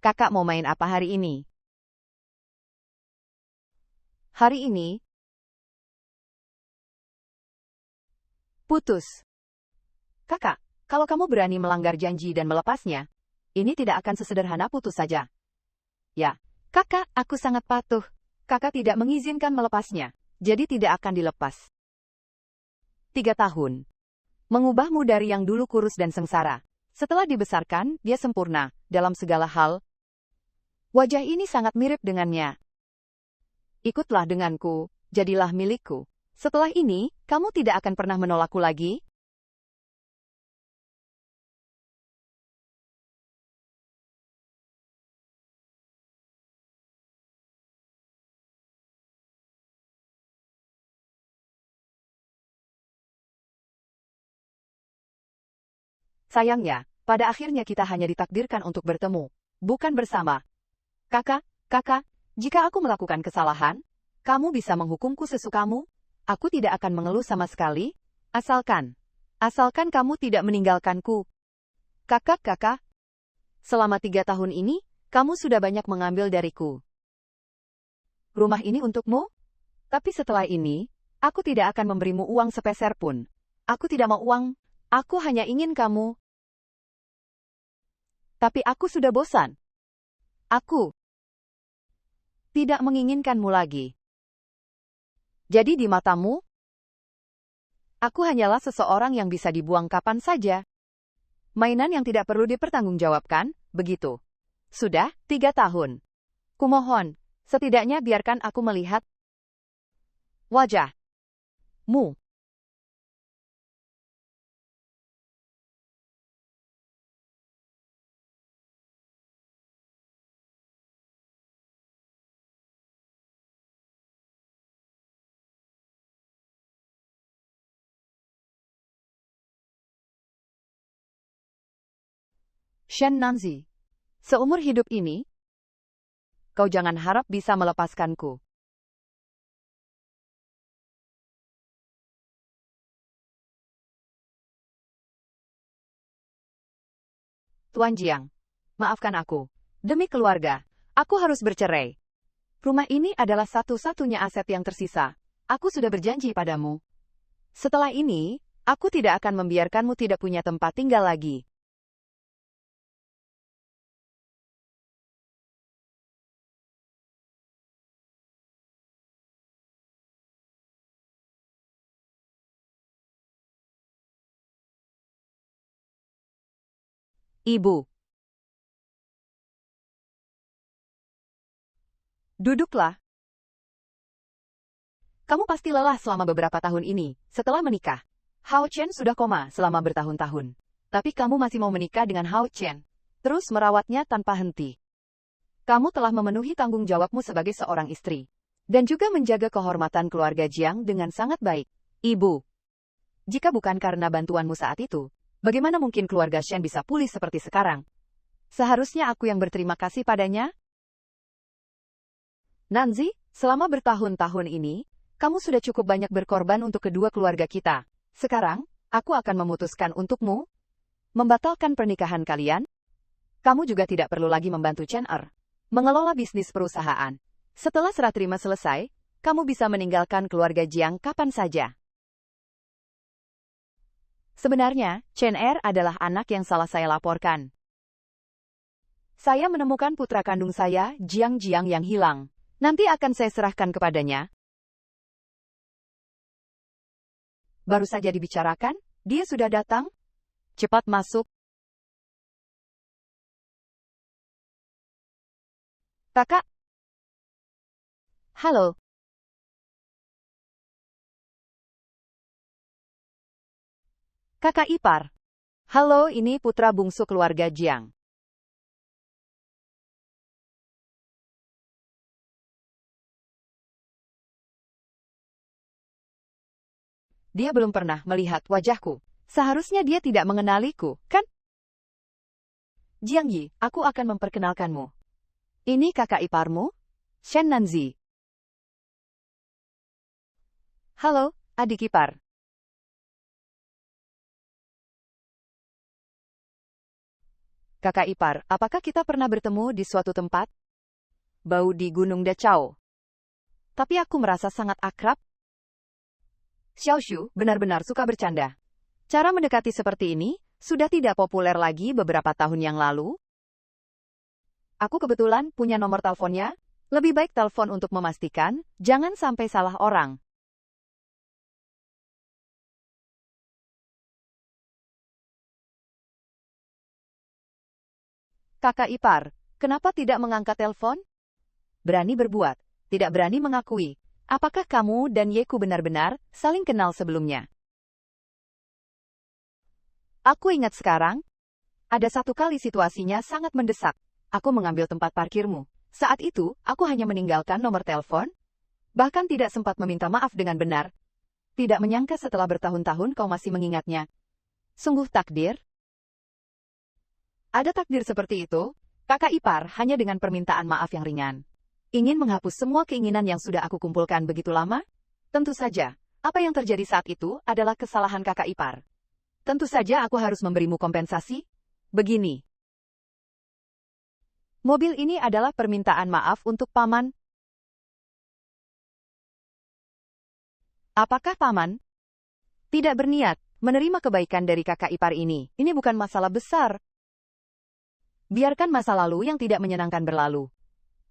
kakak mau main apa hari ini? Hari ini? Putus. Kakak, kalau kamu berani melanggar janji dan melepasnya, ini tidak akan sesederhana putus saja. Ya, kakak, aku sangat patuh. Kakak tidak mengizinkan melepasnya, jadi tidak akan dilepas. 3 tahun. Mengubahmu dari yang dulu kurus dan sengsara. Setelah dibesarkan, dia sempurna dalam segala hal. Wajah ini sangat mirip dengannya. Ikutlah denganku, jadilah milikku. Setelah ini, kamu tidak akan pernah menolakku lagi. Sayangnya, pada akhirnya kita hanya ditakdirkan untuk bertemu, bukan bersama. Kakak, jika aku melakukan kesalahan, kamu bisa menghukumku sesukamu. Aku tidak akan mengeluh sama sekali, asalkan kamu tidak meninggalkanku. Kakak, selama 3 tahun ini, kamu sudah banyak mengambil dariku. Rumah ini untukmu, tapi setelah ini, aku tidak akan memberimu uang sepeser pun. Aku tidak mau uang, aku hanya ingin kamu. Tapi aku sudah bosan. Aku tidak menginginkanmu lagi. Jadi di matamu, aku hanyalah seseorang yang bisa dibuang kapan saja. Mainan yang tidak perlu dipertanggungjawabkan, begitu. Sudah 3 tahun. Kumohon, setidaknya biarkan aku melihat wajahmu. Shen Nanzi, seumur hidup ini, kau jangan harap bisa melepaskanku. Tuan Jiang, maafkan aku. Demi keluarga, aku harus bercerai. Rumah ini adalah satu-satunya aset yang tersisa. Aku sudah berjanji padamu. Setelah ini, aku tidak akan membiarkanmu tidak punya tempat tinggal lagi. Ibu, duduklah. Kamu pasti lelah selama beberapa tahun ini, setelah menikah. Hao Chen sudah koma selama bertahun-tahun. Tapi kamu masih mau menikah dengan Hao Chen. Terus merawatnya tanpa henti. Kamu telah memenuhi tanggung jawabmu sebagai seorang istri. Dan juga menjaga kehormatan keluarga Jiang dengan sangat baik. Ibu, jika bukan karena bantuanmu saat itu, bagaimana mungkin keluarga Shen bisa pulih seperti sekarang? Seharusnya aku yang berterima kasih padanya. Nanzi, selama bertahun-tahun ini, kamu sudah cukup banyak berkorban untuk kedua keluarga kita. Sekarang, aku akan memutuskan untukmu membatalkan pernikahan kalian. Kamu juga tidak perlu lagi membantu Chen Er mengelola bisnis perusahaan. Setelah serah terima selesai, kamu bisa meninggalkan keluarga Jiang kapan saja. Sebenarnya, Chen Er adalah anak yang salah saya laporkan. Saya menemukan putra kandung saya, Jiang yang hilang. Nanti akan saya serahkan kepadanya. Baru saja dibicarakan, dia sudah datang. Cepat masuk. Kakak. Halo. Kakak ipar. Halo, ini putra bungsu keluarga Jiang. Dia belum pernah melihat wajahku. Seharusnya dia tidak mengenaliku, kan? Jiang Yi, aku akan memperkenalkanmu. Ini kakak iparmu, Shen Nanzi. Halo, adik ipar. Kakak ipar, apakah kita pernah bertemu di suatu tempat? Bau di Gunung Dachau. Tapi aku merasa sangat akrab. Xiaoshu benar-benar suka bercanda. Cara mendekati seperti ini sudah tidak populer lagi beberapa tahun yang lalu. Aku kebetulan punya nomor teleponnya. Lebih baik telepon untuk memastikan, jangan sampai salah orang. Kakak ipar, kenapa tidak mengangkat telepon? Berani berbuat, tidak berani mengakui. Apakah kamu dan Yeku benar-benar saling kenal sebelumnya? Aku ingat sekarang, ada satu kali situasinya sangat mendesak. Aku mengambil tempat parkirmu. Saat itu, aku hanya meninggalkan nomor telepon, bahkan tidak sempat meminta maaf dengan benar. Tidak menyangka setelah bertahun-tahun kau masih mengingatnya. Sungguh takdir. Ada takdir seperti itu, kakak ipar hanya dengan permintaan maaf yang ringan. Ingin menghapus semua keinginan yang sudah aku kumpulkan begitu lama? Tentu saja, apa yang terjadi saat itu adalah kesalahan kakak ipar. Tentu saja aku harus memberimu kompensasi. Begini. Mobil ini adalah permintaan maaf untuk paman. Apakah paman tidak berniat menerima kebaikan dari kakak ipar ini? Ini bukan masalah besar. Biarkan masa lalu yang tidak menyenangkan berlalu.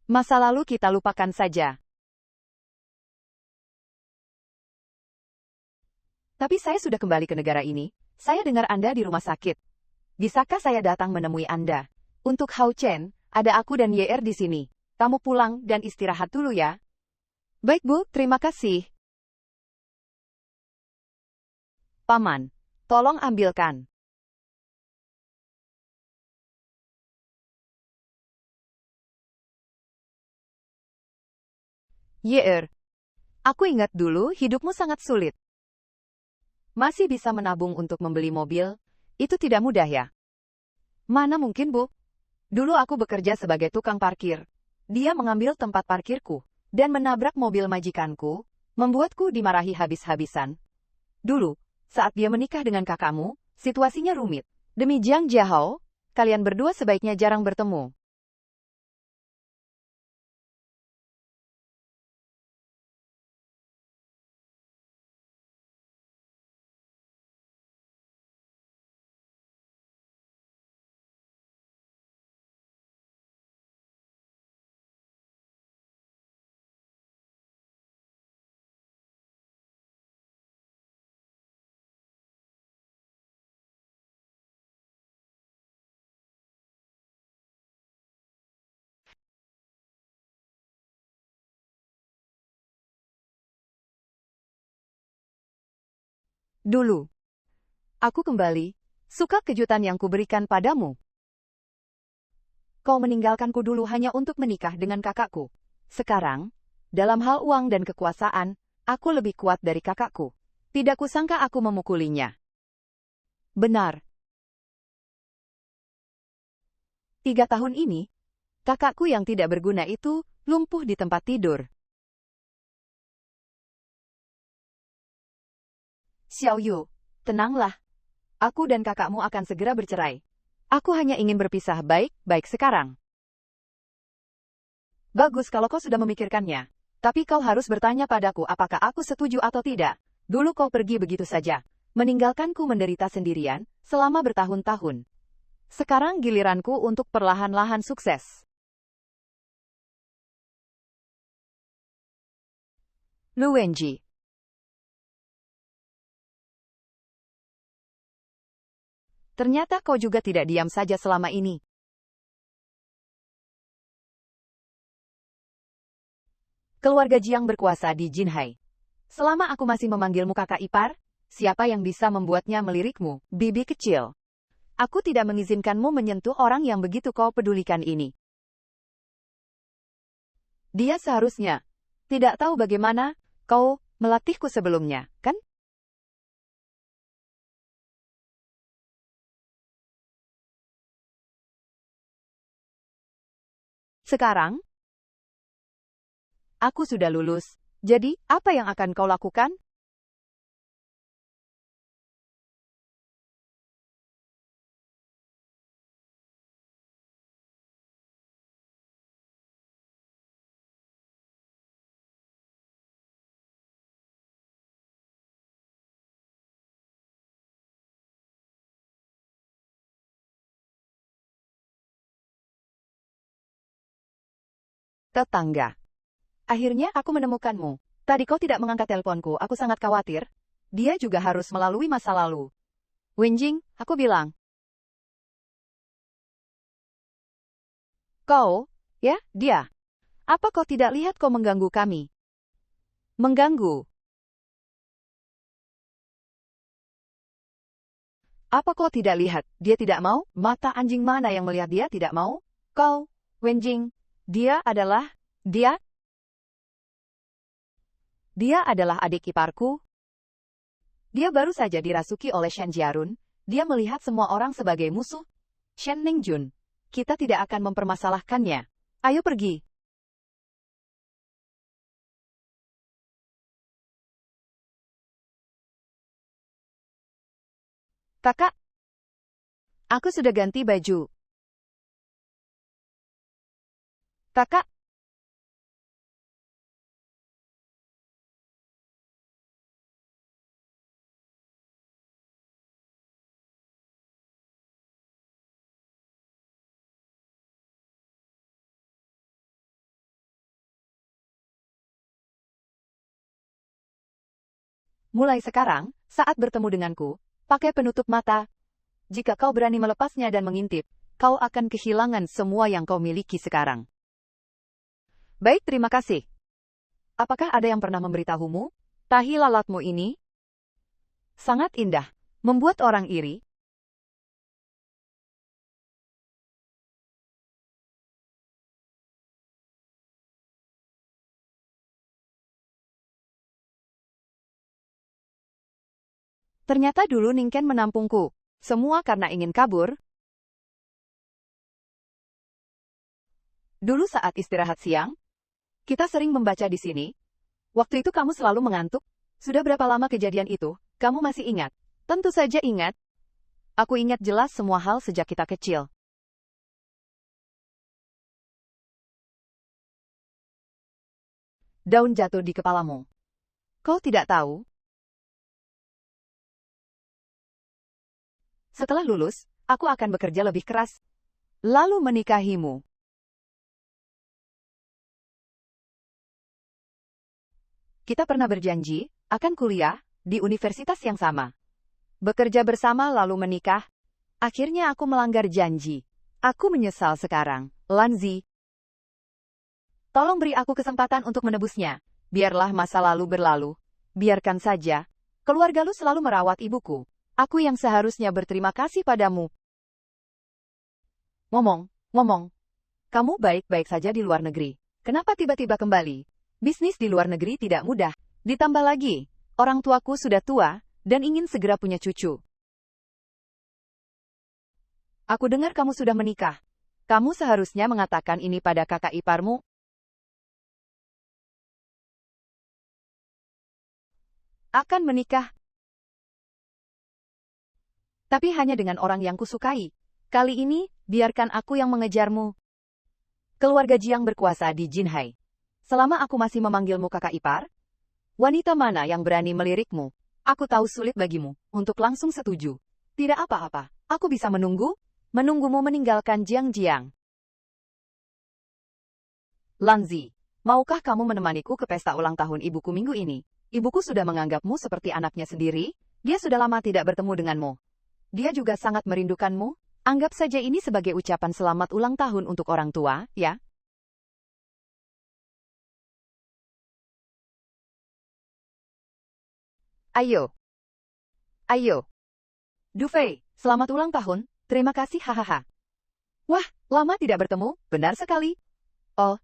Masa lalu kita lupakan saja. Tapi saya sudah kembali ke negara ini. Saya dengar Anda di rumah sakit. Bisakah saya datang menemui Anda? Untuk Hao Chen, ada aku dan YR di sini. Kamu pulang dan istirahat dulu ya. Baik Bu, terima kasih. Paman, tolong ambilkan. YR, aku ingat dulu hidupmu sangat sulit. Masih bisa menabung untuk membeli mobil? Itu tidak mudah ya? Mana mungkin, Bu? Dulu aku bekerja sebagai tukang parkir. Dia mengambil tempat parkirku dan menabrak mobil majikanku, membuatku dimarahi habis-habisan. Dulu, saat dia menikah dengan kakakmu, situasinya rumit. Demi Jiang Jiahao, kalian berdua sebaiknya jarang bertemu. Dulu, aku kembali. Suka kejutan yang kuberikan padamu. Kau meninggalkanku dulu hanya untuk menikah dengan kakakku. Sekarang, dalam hal uang dan kekuasaan, aku lebih kuat dari kakakku. Tidak kusangka aku memukulinya. Benar. 3 tahun ini, kakakku yang tidak berguna itu lumpuh di tempat tidur. Xiao Yu, tenanglah. Aku dan kakakmu akan segera bercerai. Aku hanya ingin berpisah baik-baik sekarang. Bagus kalau kau sudah memikirkannya. Tapi kau harus bertanya padaku apakah aku setuju atau tidak. Dulu kau pergi begitu saja, meninggalkanku menderita sendirian selama bertahun-tahun. Sekarang giliranku untuk perlahan-lahan sukses. Lu Wenji. Ternyata kau juga tidak diam saja selama ini. Keluarga Jiang berkuasa di Jinhai. Selama aku masih memanggilmu kakak ipar, siapa yang bisa membuatnya melirikmu, bibi kecil? Aku tidak mengizinkanmu menyentuh orang yang begitu kau pedulikan ini. Dia seharusnya tidak tahu bagaimana kau melatihku sebelumnya, kan? Sekarang, aku sudah lulus. Jadi, apa yang akan kau lakukan? Tetangga. Akhirnya aku menemukanmu. Tadi kau tidak mengangkat teleponku, aku sangat khawatir. Dia juga harus melalui masa lalu. Wenjing, aku bilang. Kau, ya, dia. Apa kau tidak lihat kau mengganggu kami? Mengganggu. Apa kau tidak lihat, dia tidak mau? Mata anjing mana yang melihat dia tidak mau? Kau, Wenjing, dia adalah adik iparku. Dia baru saja dirasuki oleh Shen Jiarun. Dia melihat semua orang sebagai musuh. Shen Ningjun, kita tidak akan mempermasalahkannya. Ayo pergi. Kakak, aku sudah ganti baju. Kakak, mulai sekarang, saat bertemu denganku, pakai penutup mata. Jika kau berani melepasnya dan mengintip, kau akan kehilangan semua yang kau miliki sekarang. Baik, terima kasih. Apakah ada yang pernah memberitahumu? Tahi lalatmu ini sangat indah, membuat orang iri. Ternyata dulu Ningken menampungku. Semua karena ingin kabur. Dulu saat istirahat siang, kita sering membaca di sini. Waktu itu kamu selalu mengantuk. Sudah berapa lama kejadian itu? Kamu masih ingat? Tentu saja ingat. Aku ingat jelas semua hal sejak kita kecil. Daun jatuh di kepalamu. Kau tidak tahu? Setelah lulus, aku akan bekerja lebih keras. Lalu menikahimu. Kita pernah berjanji, akan kuliah, di universitas yang sama. Bekerja bersama lalu menikah. Akhirnya aku melanggar janji. Aku menyesal sekarang. Lanzi, tolong beri aku kesempatan untuk menebusnya. Biarlah masa lalu berlalu. Biarkan saja. Keluarga lu selalu merawat ibuku. Aku yang seharusnya berterima kasih padamu. Ngomong. Kamu baik-baik saja di luar negeri. Kenapa tiba-tiba kembali? Bisnis di luar negeri tidak mudah. Ditambah lagi, orang tuaku sudah tua, dan ingin segera punya cucu. Aku dengar kamu sudah menikah. Kamu seharusnya mengatakan ini pada kakak iparmu. Akan menikah. Tapi hanya dengan orang yang kusukai. Kali ini, biarkan aku yang mengejarmu. Keluarga Jiang berkuasa di Jinhai. Selama aku masih memanggilmu kakak ipar, wanita mana yang berani melirikmu? Aku tahu sulit bagimu untuk langsung setuju. Tidak apa-apa, aku bisa menunggumu meninggalkan Jiang. Lanzi, maukah kamu menemaniku ke pesta ulang tahun ibuku minggu ini? Ibuku sudah menganggapmu seperti anaknya sendiri, dia sudah lama tidak bertemu denganmu. Dia juga sangat merindukanmu. Anggap saja ini sebagai ucapan selamat ulang tahun untuk orang tua, ya. Ayo. Dufei, selamat ulang tahun. Terima kasih, hahaha. Wah, lama tidak bertemu, benar sekali. Oh,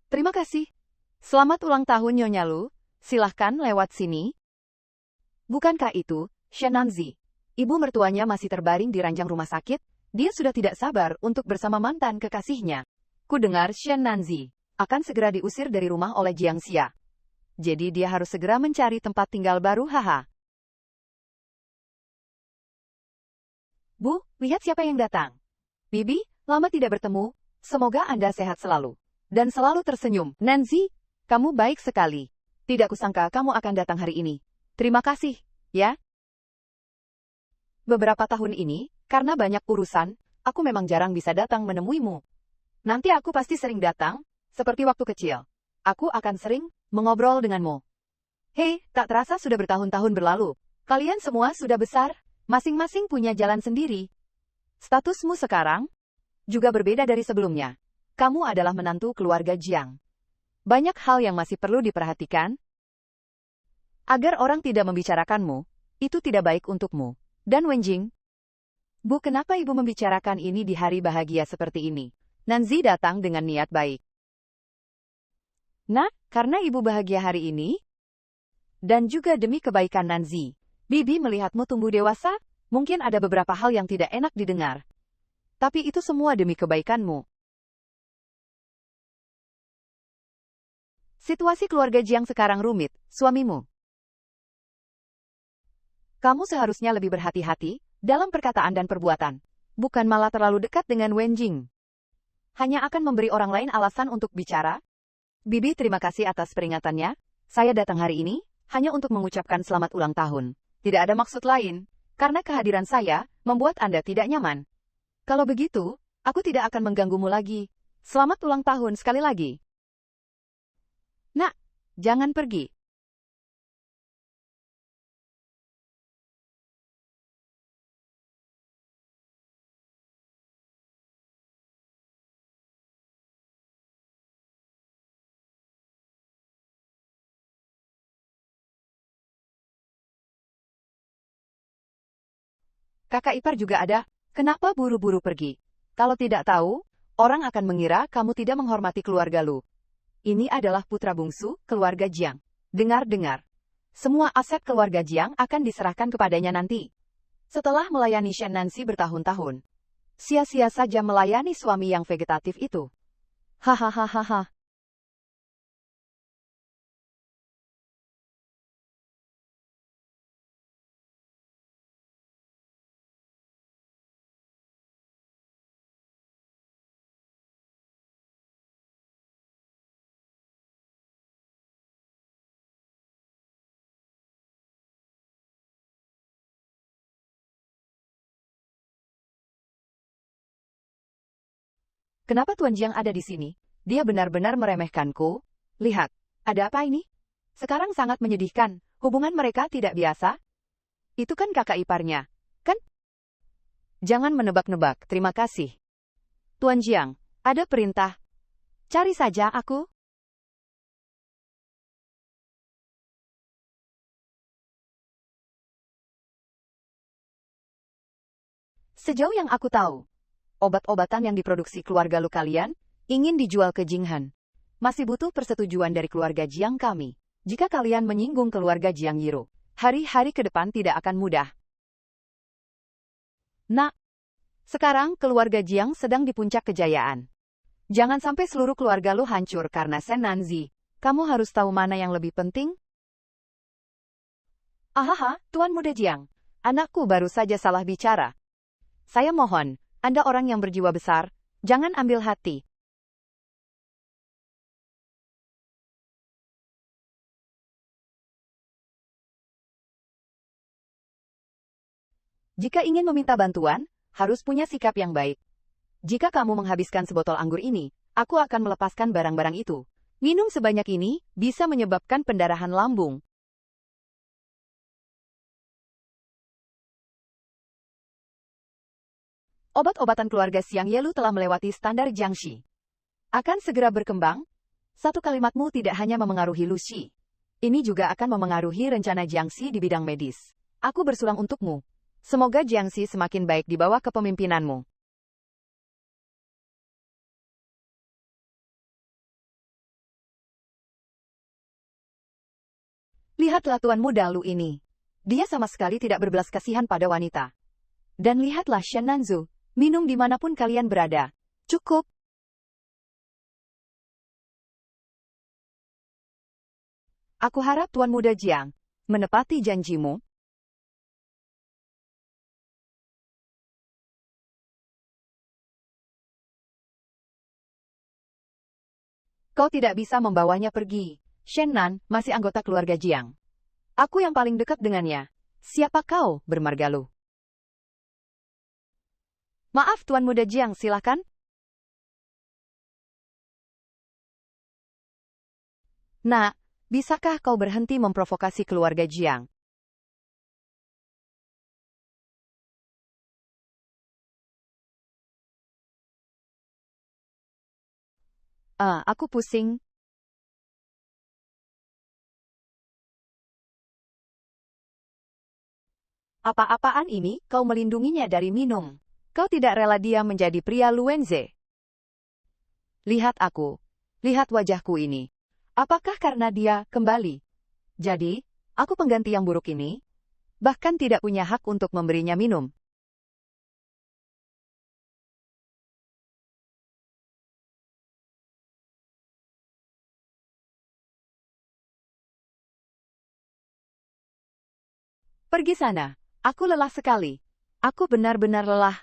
terima kasih. Selamat ulang tahun Nyonya Lu. Silahkan lewat sini. Bukankah itu, Shenanzi? Ibu mertuanya masih terbaring di ranjang rumah sakit. Dia sudah tidak sabar untuk bersama mantan kekasihnya. Ku dengar Shenanzi akan segera diusir dari rumah oleh Jiang Xia. Jadi dia harus segera mencari tempat tinggal baru, haha. Bu, lihat siapa yang datang. Bibi, lama tidak bertemu. Semoga Anda sehat selalu. Dan selalu tersenyum. Nancy, kamu baik sekali. Tidak kusangka kamu akan datang hari ini. Terima kasih, ya. Beberapa tahun ini, karena banyak urusan, aku memang jarang bisa datang menemuimu. Nanti aku pasti sering datang. seperti waktu kecil. Aku akan sering mengobrol denganmu. Hei, tak terasa sudah bertahun-tahun berlalu. Kalian semua sudah besar, masing-masing punya jalan sendiri. Statusmu sekarang juga berbeda dari sebelumnya. Kamu adalah menantu keluarga Jiang. Banyak hal yang masih perlu diperhatikan. Agar orang tidak membicarakanmu, itu tidak baik untukmu. Dan Wenjing, Bu, kenapa ibu membicarakan ini di hari bahagia seperti ini? Nanzi datang dengan niat baik. Nah, karena ibu bahagia hari ini, dan juga demi kebaikan Nanzi, Bibi melihatmu tumbuh dewasa, mungkin ada beberapa hal yang tidak enak didengar. Tapi itu semua demi kebaikanmu. Situasi keluarga Jiang sekarang rumit, suamimu. Kamu seharusnya lebih berhati-hati dalam perkataan dan perbuatan. Bukan malah terlalu dekat dengan Wenjing. Hanya akan memberi orang lain alasan untuk bicara. Bibi, terima kasih atas peringatannya. Saya datang hari ini hanya untuk mengucapkan selamat ulang tahun. Tidak ada maksud lain, karena kehadiran saya membuat Anda tidak nyaman. Kalau begitu, aku tidak akan mengganggumu lagi. Selamat ulang tahun sekali lagi. Nak, jangan pergi. Kakak ipar juga ada. Kenapa buru-buru pergi? Kalau tidak tahu, orang akan mengira kamu tidak menghormati keluarga lu. Ini adalah putra bungsu keluarga Jiang. Dengar-dengar. Semua aset keluarga Jiang akan diserahkan kepadanya nanti. Setelah melayani Shen Nancy bertahun-tahun. Sia-sia saja melayani suami yang vegetatif itu. Hahaha. Kenapa Tuan Jiang ada di sini? Dia benar-benar meremehkanku. Lihat, ada apa ini? Sekarang sangat menyedihkan. Hubungan mereka tidak biasa. Itu kan kakak iparnya, kan? Jangan menebak-nebak, terima kasih. Tuan Jiang, ada perintah. Cari saja aku. Sejauh yang aku tahu, obat-obatan yang diproduksi keluarga lu kalian ingin dijual ke Jinghan. Masih butuh persetujuan dari keluarga Jiang kami. Jika kalian menyinggung keluarga Jiang Yiro, hari-hari ke depan tidak akan mudah. Nak, sekarang keluarga Jiang sedang di puncak kejayaan. Jangan sampai seluruh keluarga lu hancur karena Shen Nanzi. Kamu harus tahu mana yang lebih penting. Ahaha, Tuan Muda Jiang. Anakku baru saja salah bicara. Saya mohon, Anda orang yang berjiwa besar, jangan ambil hati. Jika ingin meminta bantuan, harus punya sikap yang baik. Jika kamu menghabiskan sebotol anggur ini, aku akan melepaskan barang-barang itu. Minum sebanyak ini bisa menyebabkan pendarahan lambung. Obat-obatan keluarga Xiang Yelu telah melewati standar Jiangxi. Akan segera berkembang. Satu kalimatmu tidak hanya memengaruhi Lu Xi. Ini juga akan memengaruhi rencana Jiangxi di bidang medis. Aku bersulang untukmu. Semoga Jiangxi semakin baik di bawah kepemimpinanmu. Lihatlah Tuan Muda Lu ini. Dia sama sekali tidak berbelas kasihan pada wanita. Dan lihatlah Shen Nanzu. Minum dimanapun kalian berada. Cukup. Aku harap Tuan Muda Jiang menepati janjimu. Kau tidak bisa membawanya pergi. Shen Nan masih anggota keluarga Jiang. Aku yang paling dekat dengannya. Siapa kau, bermargalu? Maaf Tuan Muda Jiang, silakan. Nak, bisakah kau berhenti memprovokasi keluarga Jiang? Aku pusing. Apa-apaan ini, kau melindunginya dari minum. Kau tidak rela dia menjadi pria Luenze. Lihat aku. Lihat wajahku ini. Apakah karena dia kembali? Jadi, aku pengganti yang buruk ini? Bahkan tidak punya hak untuk memberinya minum. Pergi sana. Aku lelah sekali. Aku benar-benar lelah.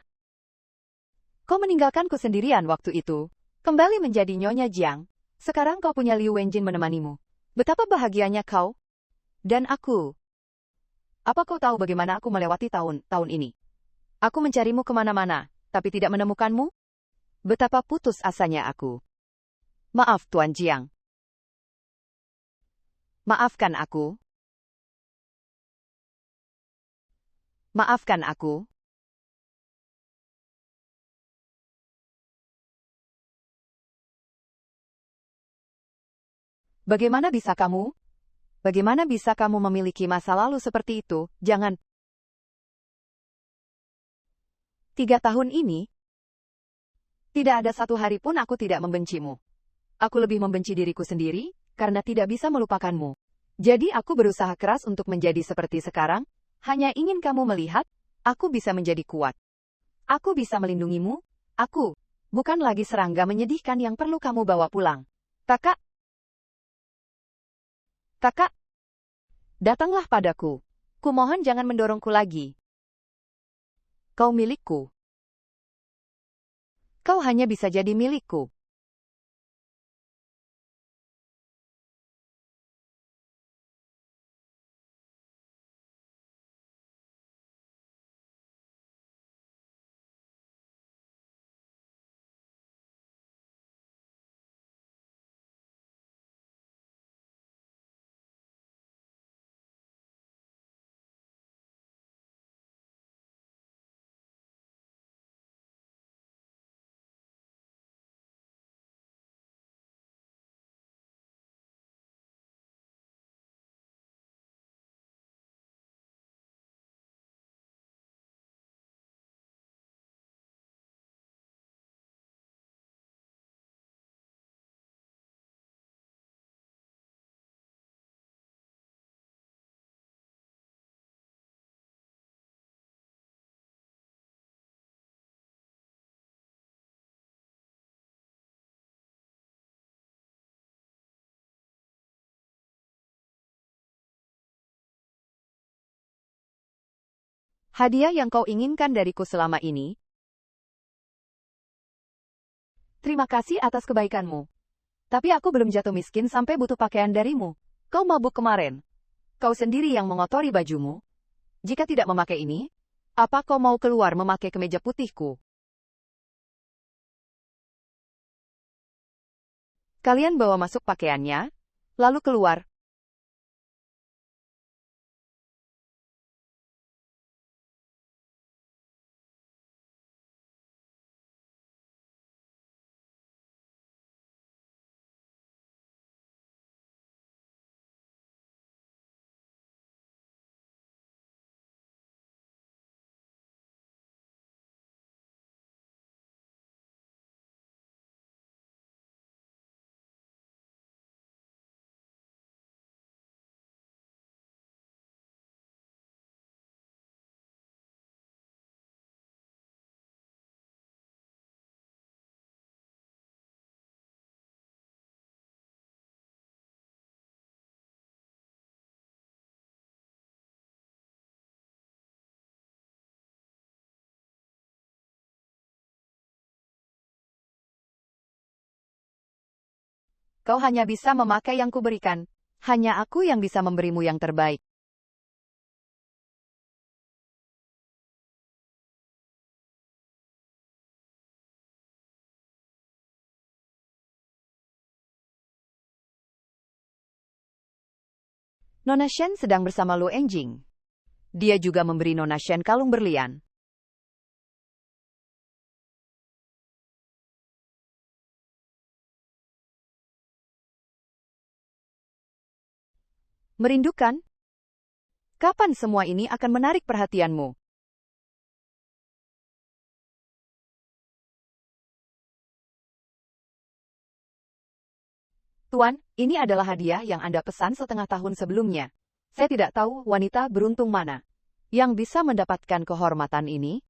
Kau meninggalkanku sendirian waktu itu. Kembali menjadi Nyonya Jiang. Sekarang kau punya Liu Wenjin menemanimu. Betapa bahagianya kau. Dan aku. Apa kau tahu bagaimana aku melewati tahun-tahun ini? Aku mencarimu kemana-mana, tapi tidak menemukanmu. Betapa putus asanya aku. Maaf, Tuan Jiang. Maafkan aku. Maafkan aku. Bagaimana bisa kamu? Bagaimana bisa kamu memiliki masa lalu seperti itu? Jangan. 3 tahun ini, tidak ada satu hari pun aku tidak membencimu. Aku lebih membenci diriku sendiri, karena tidak bisa melupakanmu. Jadi aku berusaha keras untuk menjadi seperti sekarang, hanya ingin kamu melihat, aku bisa menjadi kuat. Aku bisa melindungimu, aku, bukan lagi serangga menyedihkan yang perlu kamu bawa pulang. Kakak, kakak, datanglah padaku. Kumohon jangan mendorongku lagi. Kau milikku. Kau hanya bisa jadi milikku. Hadiah yang kau inginkan dariku selama ini? Terima kasih atas kebaikanmu. Tapi aku belum jatuh miskin sampai butuh pakaian darimu. Kau mabuk kemarin. Kau sendiri yang mengotori bajumu. Jika tidak memakai ini, apa kau mau keluar memakai kemeja putihku? Kalian bawa masuk pakaiannya, lalu keluar. Kau hanya bisa memakai yang kuberikan. Hanya aku yang bisa memberimu yang terbaik. Nona Shen sedang bersama Lu Enjing. Dia juga memberi Nona Shen kalung berlian. Merindukan? Kapan semua ini akan menarik perhatianmu? Tuan, ini adalah hadiah yang Anda pesan setengah tahun sebelumnya. Saya tidak tahu wanita beruntung mana yang bisa mendapatkan kehormatan ini.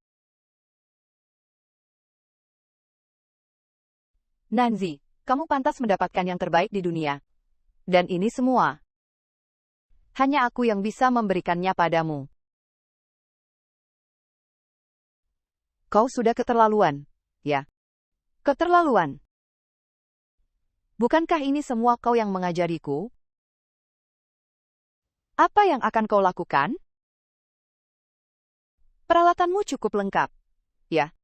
Nanzi, kamu pantas mendapatkan yang terbaik di dunia. Dan ini semua hanya aku yang bisa memberikannya padamu. Kau sudah keterlaluan, ya? Keterlaluan. Bukankah ini semua kau yang mengajariku? Apa yang akan kau lakukan? Peralatanmu cukup lengkap, ya?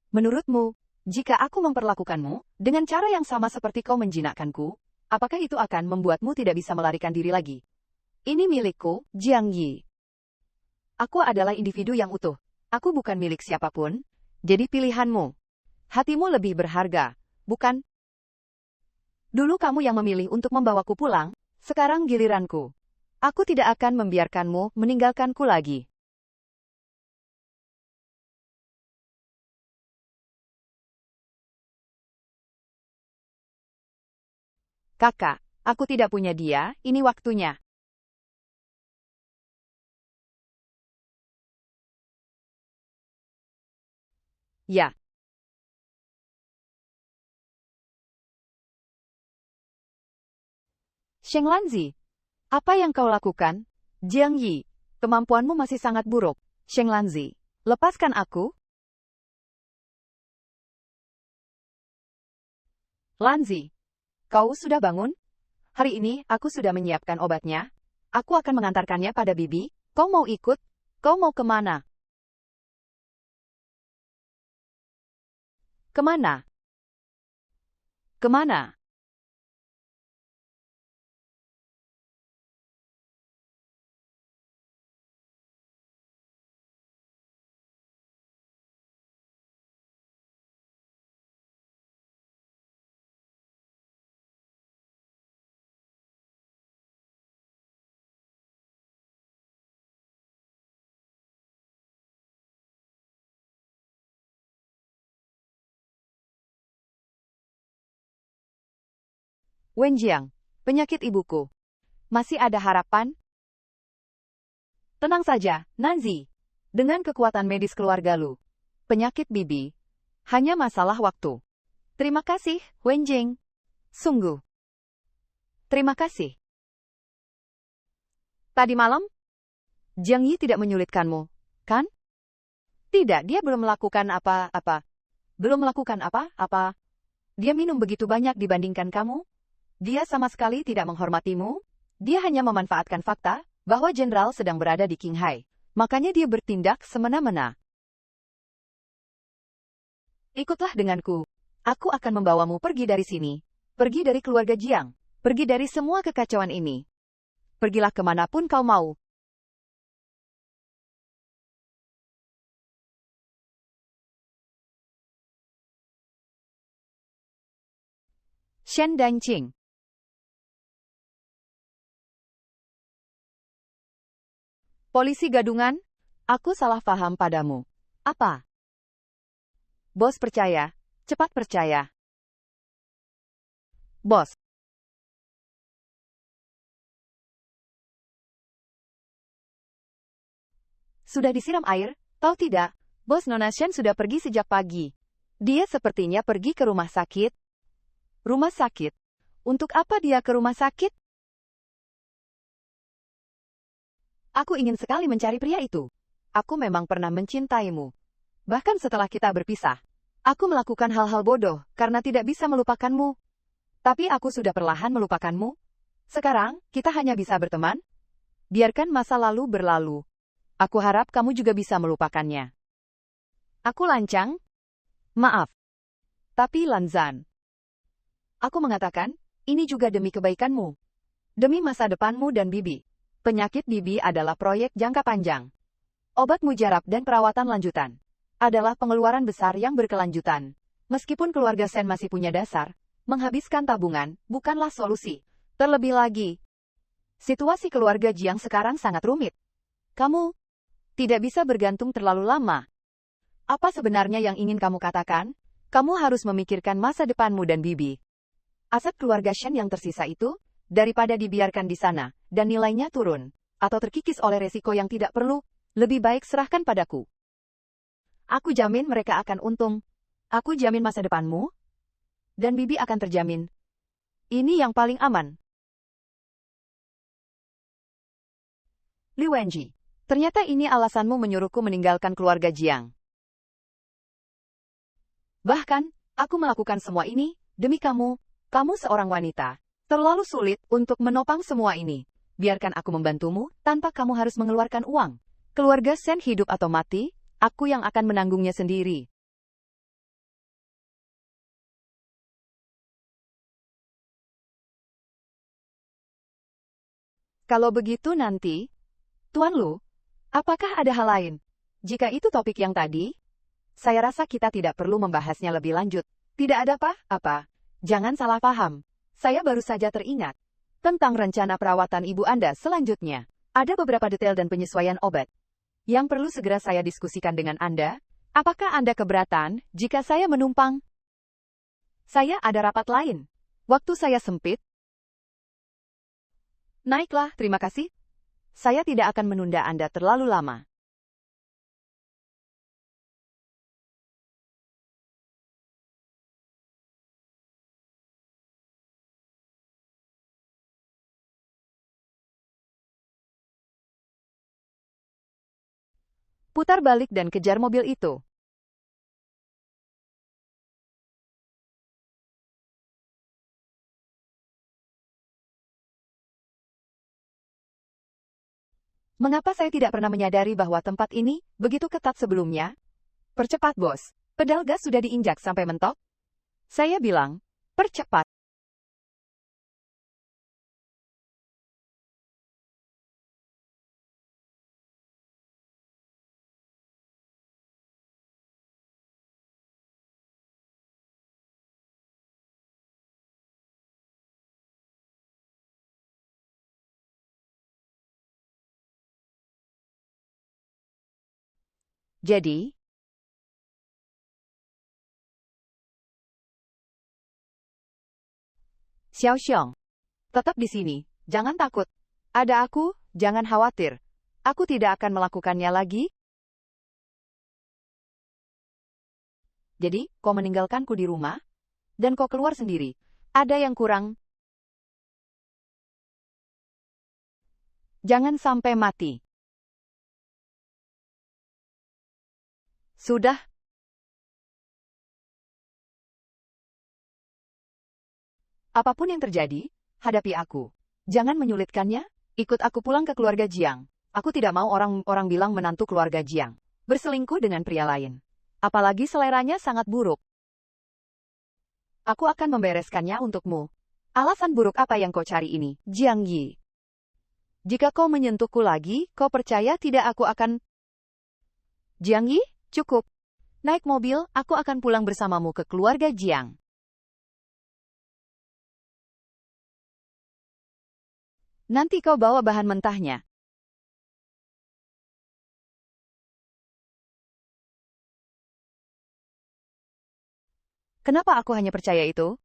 Menurutmu, jika aku memperlakukanmu dengan cara yang sama seperti kau menjinakkanku, apakah itu akan membuatmu tidak bisa melarikan diri lagi? Ini milikku, Jiang Yi. Aku adalah individu yang utuh. Aku bukan milik siapapun. Jadi pilihanmu. Hatimu lebih berharga, bukan? Dulu kamu yang memilih untuk membawaku pulang, sekarang giliranku. Aku tidak akan membiarkanmu meninggalkanku lagi. Kakak, aku tidak punya dia, ini waktunya. Ya. Sheng Lanzi, apa yang kau lakukan? Jiang Yi, kemampuanmu masih sangat buruk. Sheng Lanzi, lepaskan aku. Lanzi, kau sudah bangun? Hari ini aku sudah menyiapkan obatnya. Aku akan mengantarkannya pada Bibi. Kau mau ikut? Kau mau kemana? Kemana? Kemana? Wenjiang, penyakit ibuku. Masih ada harapan? Tenang saja, Nanzi. Dengan kekuatan medis keluarga Lu, penyakit Bibi hanya masalah waktu. Terima kasih, Wenjing. Sungguh. Terima kasih. Tadi malam, Jiang Yi tidak menyulitkanmu, kan? Tidak, dia belum melakukan apa-apa. Belum melakukan apa-apa. Dia minum begitu banyak dibandingkan kamu. Dia sama sekali tidak menghormatimu. Dia hanya memanfaatkan fakta bahwa jenderal sedang berada di Qinghai. Makanya dia bertindak semena-mena. Ikutlah denganku. Aku akan membawamu pergi dari sini. Pergi dari keluarga Jiang. Pergi dari semua kekacauan ini. Pergilah kemanapun kau mau. Shen Danqing. Polisi gadungan, aku salah paham padamu. Apa? Bos percaya, cepat percaya. Bos. Sudah disiram air, tahu tidak? Bos Nona Shen sudah pergi sejak pagi. Dia sepertinya pergi ke rumah sakit. Rumah sakit? Untuk apa dia ke rumah sakit? Aku ingin sekali mencari pria itu. Aku memang pernah mencintaimu. Bahkan setelah kita berpisah, aku melakukan hal-hal bodoh karena tidak bisa melupakanmu. Tapi aku sudah perlahan melupakanmu. Sekarang, kita hanya bisa berteman. Biarkan masa lalu berlalu. Aku harap kamu juga bisa melupakannya. Aku lancang. Maaf. Tapi Lanzan. Aku mengatakan, ini juga demi kebaikanmu. Demi masa depanmu dan Bibi. Penyakit Bibi adalah proyek jangka panjang. Obat mujarab dan perawatan lanjutan adalah pengeluaran besar yang berkelanjutan. Meskipun keluarga Sen masih punya dasar, menghabiskan tabungan bukanlah solusi. Terlebih lagi, situasi keluarga Jiang sekarang sangat rumit. Kamu tidak bisa bergantung terlalu lama. Apa sebenarnya yang ingin kamu katakan? Kamu harus memikirkan masa depanmu dan Bibi. Aset keluarga Shen yang tersisa itu, daripada dibiarkan di sana, dan nilainya turun, atau terkikis oleh resiko yang tidak perlu, lebih baik serahkan padaku. Aku jamin mereka akan untung. Aku jamin masa depanmu, dan Bibi akan terjamin. Ini yang paling aman. Li Wenji, ternyata ini alasanmu menyuruhku meninggalkan keluarga Jiang. Bahkan, aku melakukan semua ini demi kamu. Kamu seorang wanita. Terlalu sulit untuk menopang semua ini. Biarkan aku membantumu tanpa kamu harus mengeluarkan uang. Keluarga Sen hidup atau mati, aku yang akan menanggungnya sendiri. Kalau begitu nanti, Tuan Lu, apakah ada hal lain? Jika itu topik yang tadi, saya rasa kita tidak perlu membahasnya lebih lanjut. Tidak ada apa-apa. Jangan salah paham. Saya baru saja teringat tentang rencana perawatan ibu Anda selanjutnya. Ada beberapa detail dan penyesuaian obat yang perlu segera saya diskusikan dengan Anda. Apakah Anda keberatan jika saya menumpang? Saya ada rapat lain. Waktu saya sempit. Naiklah, terima kasih. Saya tidak akan menunda Anda terlalu lama. Putar balik dan kejar mobil itu. Mengapa saya tidak pernah menyadari bahwa tempat ini begitu ketat sebelumnya? Percepat, bos. Pedal gas sudah diinjak sampai mentok. Saya bilang, percepat. Jadi, Xiao Xiong, tetap di sini. Jangan takut. Ada aku, jangan khawatir. Aku tidak akan melakukannya lagi. Jadi, kau meninggalkanku di rumah, dan kau keluar sendiri. Ada yang kurang. Jangan sampai mati. Sudah. Apapun yang terjadi, hadapi aku. Jangan menyulitkannya. Ikut aku pulang ke keluarga Jiang. Aku tidak mau orang-orang bilang menantu keluarga Jiang berselingkuh dengan pria lain. Apalagi seleranya sangat buruk. Aku akan membereskannya untukmu. Alasan buruk apa yang kau cari ini, Jiang Yi? Jika kau menyentuhku lagi, kau percaya tidak aku akan... Jiang Yi, cukup. Naik mobil, aku akan pulang bersamamu ke keluarga Jiang. Nanti kau bawa bahan mentahnya. Kenapa aku hanya percaya itu?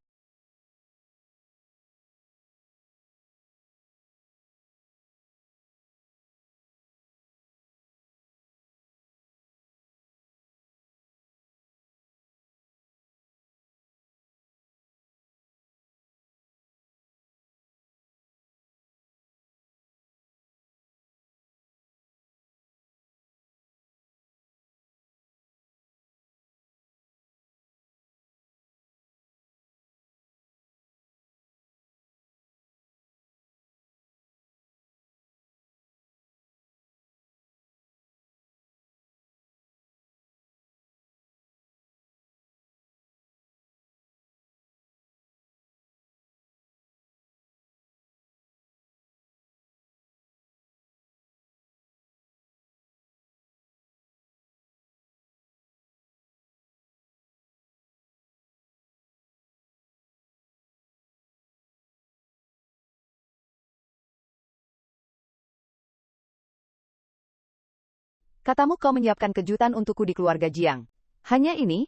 Katamu kau menyiapkan kejutan untukku di keluarga Jiang. Hanya ini?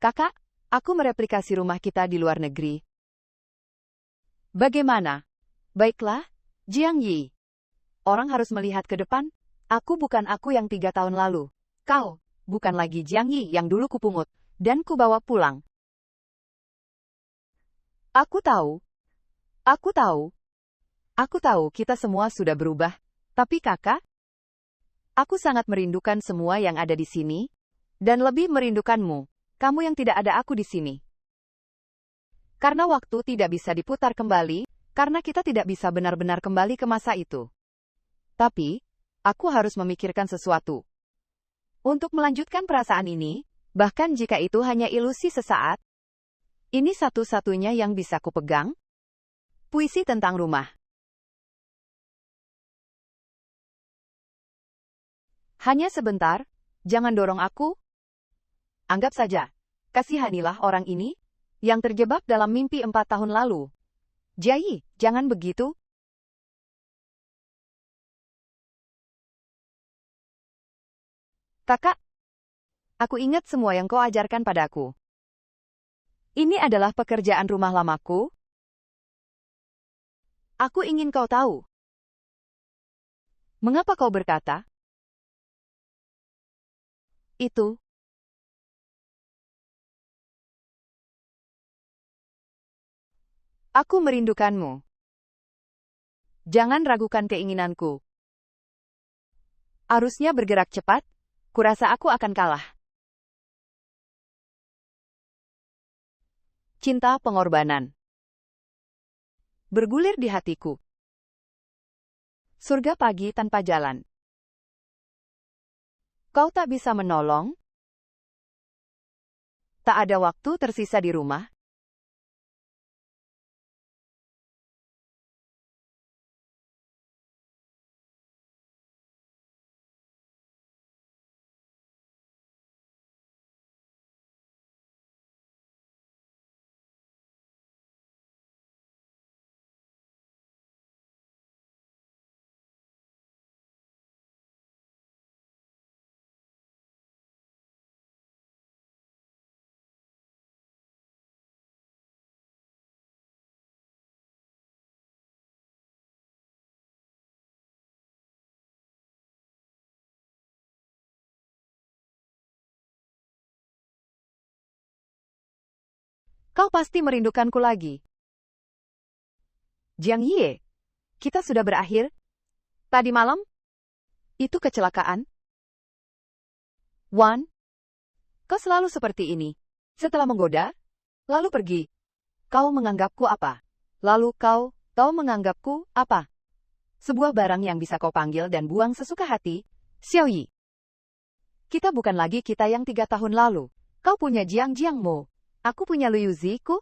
Kakak, aku mereplikasi rumah kita di luar negeri. Bagaimana? Baiklah, Jiang Yi. Orang harus melihat ke depan. Aku bukan aku yang 3 tahun lalu. Kau, bukan lagi Jiang Yi yang dulu kupungut, dan kubawa pulang. Aku tahu. Aku tahu. Aku tahu kita semua sudah berubah. Tapi kakak, aku sangat merindukan semua yang ada di sini, dan lebih merindukanmu, kamu yang tidak ada aku di sini. Karena waktu tidak bisa diputar kembali, karena kita tidak bisa benar-benar kembali ke masa itu. Tapi, aku harus memikirkan sesuatu. Untuk melanjutkan perasaan ini, bahkan jika itu hanya ilusi sesaat, ini satu-satunya yang bisa kupegang. Puisi tentang rumah. Hanya sebentar, jangan dorong aku. Anggap saja, kasihanilah orang ini, yang terjebak dalam mimpi 4 tahun lalu. Jai, jangan begitu. Kakak, aku ingat semua yang kau ajarkan padaku. Ini adalah pekerjaan rumah lamaku. Aku ingin kau tahu. Mengapa kau berkata itu? Aku merindukanmu. Jangan ragukan keinginanku. Arusnya bergerak cepat, kurasa aku akan kalah. Cinta pengorbanan. Bergulir di hatiku. Surga pagi tanpa jalan. Kau tak bisa menolong? Tak ada waktu tersisa di rumah? Kau pasti merindukanku lagi. Jiang Ye, kita sudah berakhir? Tadi malam? Itu kecelakaan? Wan, kau selalu seperti ini. Setelah menggoda, lalu pergi. Kau menganggapku apa? Lalu kau menganggapku apa? Sebuah barang yang bisa kau panggil dan buang sesuka hati, Xiao Yi. Kita bukan lagi kita yang 3 tahun lalu. Kau punya Jiang Jiangmu. Aku punya Liu Ziku.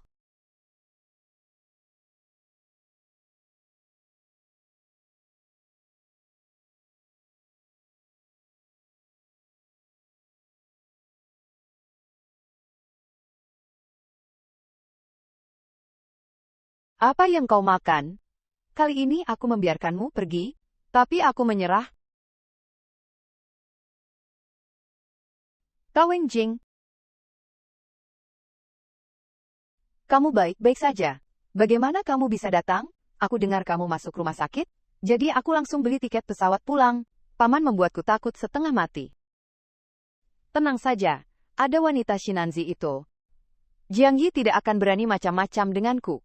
Apa yang kau makan? Kali ini aku membiarkanmu pergi, tapi aku menyerah. Tao Wenjing. Kamu baik-baik saja. Bagaimana kamu bisa datang? Aku dengar kamu masuk rumah sakit, jadi aku langsung beli tiket pesawat pulang. Paman membuatku takut setengah mati. Tenang saja, ada wanita Shinanzi itu. Jiang Yi tidak akan berani macam-macam denganku.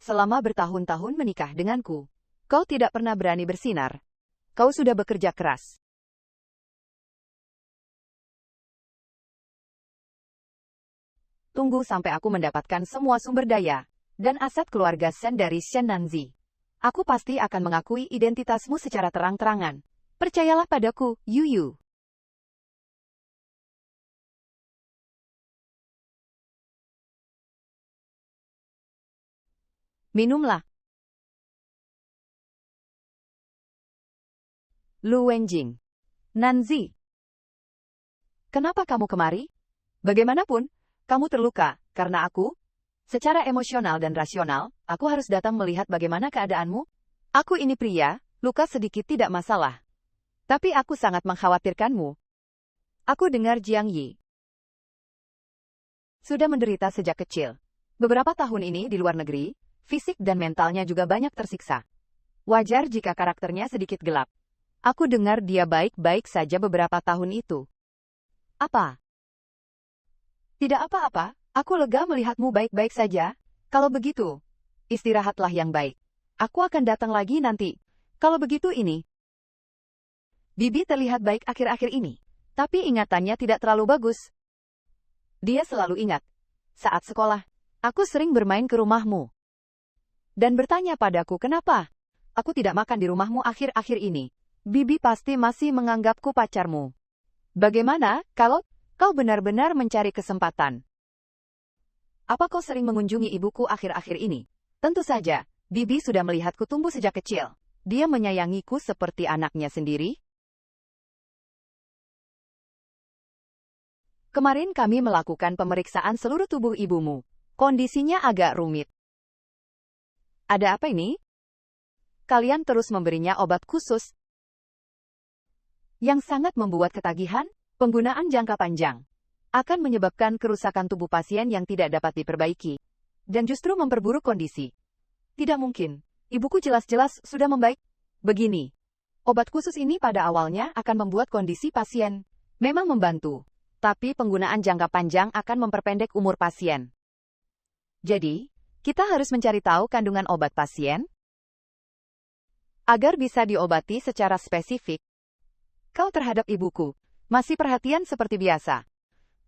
Selama bertahun-tahun menikah denganku, kau tidak pernah berani bersinar. Kau sudah bekerja keras. Tunggu sampai aku mendapatkan semua sumber daya dan aset keluarga Shen dari Shenanzi. Aku pasti akan mengakui identitasmu secara terang-terangan. Percayalah padaku, Yu Yu. Minumlah. Lu Wenjing. Nanzi. Kenapa kamu kemari? Bagaimanapun, kamu terluka, karena aku? Secara emosional dan rasional, aku harus datang melihat bagaimana keadaanmu. Aku ini pria, Luka sedikit tidak masalah. Tapi aku sangat mengkhawatirkanmu. Aku dengar Jiang Yi sudah menderita sejak kecil. Beberapa tahun ini di luar negeri, fisik dan mentalnya juga banyak tersiksa. Wajar jika karakternya sedikit gelap. Aku dengar dia baik-baik saja beberapa tahun itu. Apa? Tidak apa-apa, aku lega melihatmu baik-baik saja. Kalau begitu, istirahatlah yang baik. Aku akan datang lagi nanti. Kalau begitu ini. Bibi terlihat baik akhir-akhir ini. Tapi ingatannya tidak terlalu bagus. Dia selalu ingat. Saat sekolah, aku sering bermain ke rumahmu. Dan bertanya padaku kenapa aku tidak makan di rumahmu akhir-akhir ini. Bibi pasti masih menganggapku pacarmu. Bagaimana kalau kau benar-benar mencari kesempatan? Apa kau sering mengunjungi ibuku akhir-akhir ini? Tentu saja, Bibi sudah melihatku tumbuh sejak kecil. Dia menyayangiku seperti anaknya sendiri. Kemarin kami melakukan pemeriksaan seluruh tubuh ibumu. Kondisinya agak rumit. Ada apa ini? Kalian terus memberinya obat khusus yang sangat membuat ketagihan. Penggunaan jangka panjang akan menyebabkan kerusakan tubuh pasien yang tidak dapat diperbaiki dan justru memperburuk kondisi. Tidak mungkin. Ibuku jelas-jelas sudah membaik. Begini, obat khusus ini pada awalnya akan membuat kondisi pasien memang membantu. Tapi penggunaan jangka panjang akan memperpendek umur pasien. Jadi, kita harus mencari tahu kandungan obat pasien agar bisa diobati secara spesifik. Kau terhadap ibuku masih perhatian seperti biasa.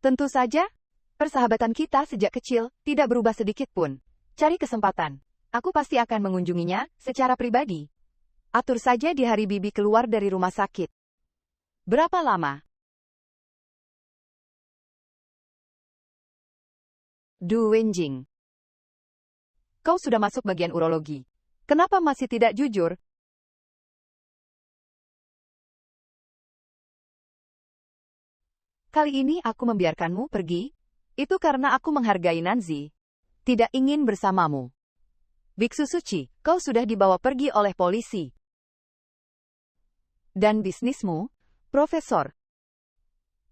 Tentu saja, persahabatan kita sejak kecil tidak berubah sedikit pun. Cari kesempatan. Aku pasti akan mengunjunginya secara pribadi. Atur saja di hari Bibi keluar dari rumah sakit. Berapa lama? Du Wenjing. Kau sudah masuk bagian urologi. Kenapa masih tidak jujur? Kali ini aku membiarkanmu pergi. Itu karena aku menghargai Nanzi. Tidak ingin bersamamu. Biksu suci, kau sudah dibawa pergi oleh polisi. Dan bisnismu, Profesor.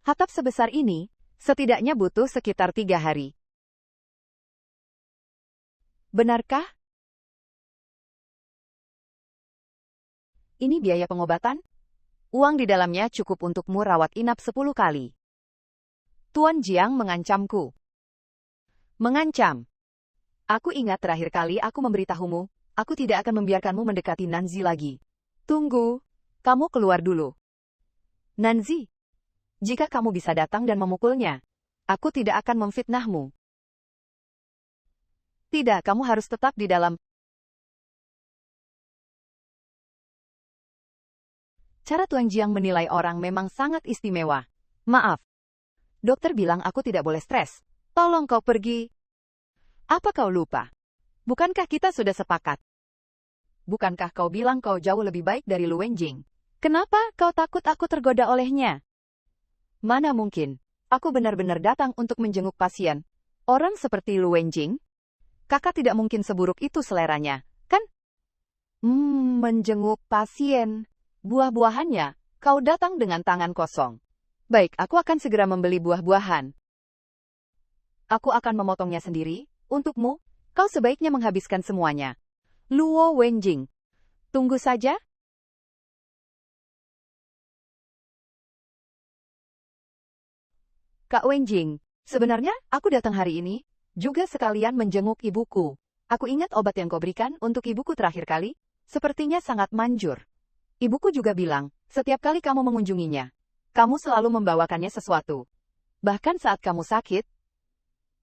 Hatap sebesar ini, setidaknya butuh sekitar 3 hari. Benarkah? Ini biaya pengobatan? Uang di dalamnya cukup untukmu rawat inap 10 kali. Tuan Jiang mengancamku. Mengancam? Aku ingat terakhir kali aku memberitahumu, aku tidak akan membiarkanmu mendekati Nanzi lagi. Tunggu, kamu keluar dulu. Nanzi, jika kamu bisa datang dan memukulnya, aku tidak akan memfitnahmu. Tidak, kamu harus tetap di dalam. Cara Tuan Jiang menilai orang memang sangat istimewa. Maaf. Dokter bilang aku tidak boleh stres. Tolong kau pergi. Apa kau lupa? Bukankah kita sudah sepakat? Bukankah kau bilang kau jauh lebih baik dari Lu Wenjing? Kenapa kau takut aku tergoda olehnya? Mana mungkin. Aku benar-benar datang untuk menjenguk pasien. Orang seperti Lu Wenjing? Kakak tidak mungkin seburuk itu seleranya, kan? Menjenguk pasien. Buah-buahannya, kau datang dengan tangan kosong. Baik, aku akan segera membeli buah-buahan. Aku akan memotongnya sendiri. Untukmu, kau sebaiknya menghabiskan semuanya. Luo Wenjing. Tunggu saja. Kak Wenjing, sebenarnya aku datang hari ini juga sekalian menjenguk ibuku. Aku ingat obat yang kau berikan untuk ibuku terakhir kali, sepertinya sangat manjur. Ibuku juga bilang, setiap kali kamu mengunjunginya, kamu selalu membawakannya sesuatu. Bahkan saat kamu sakit,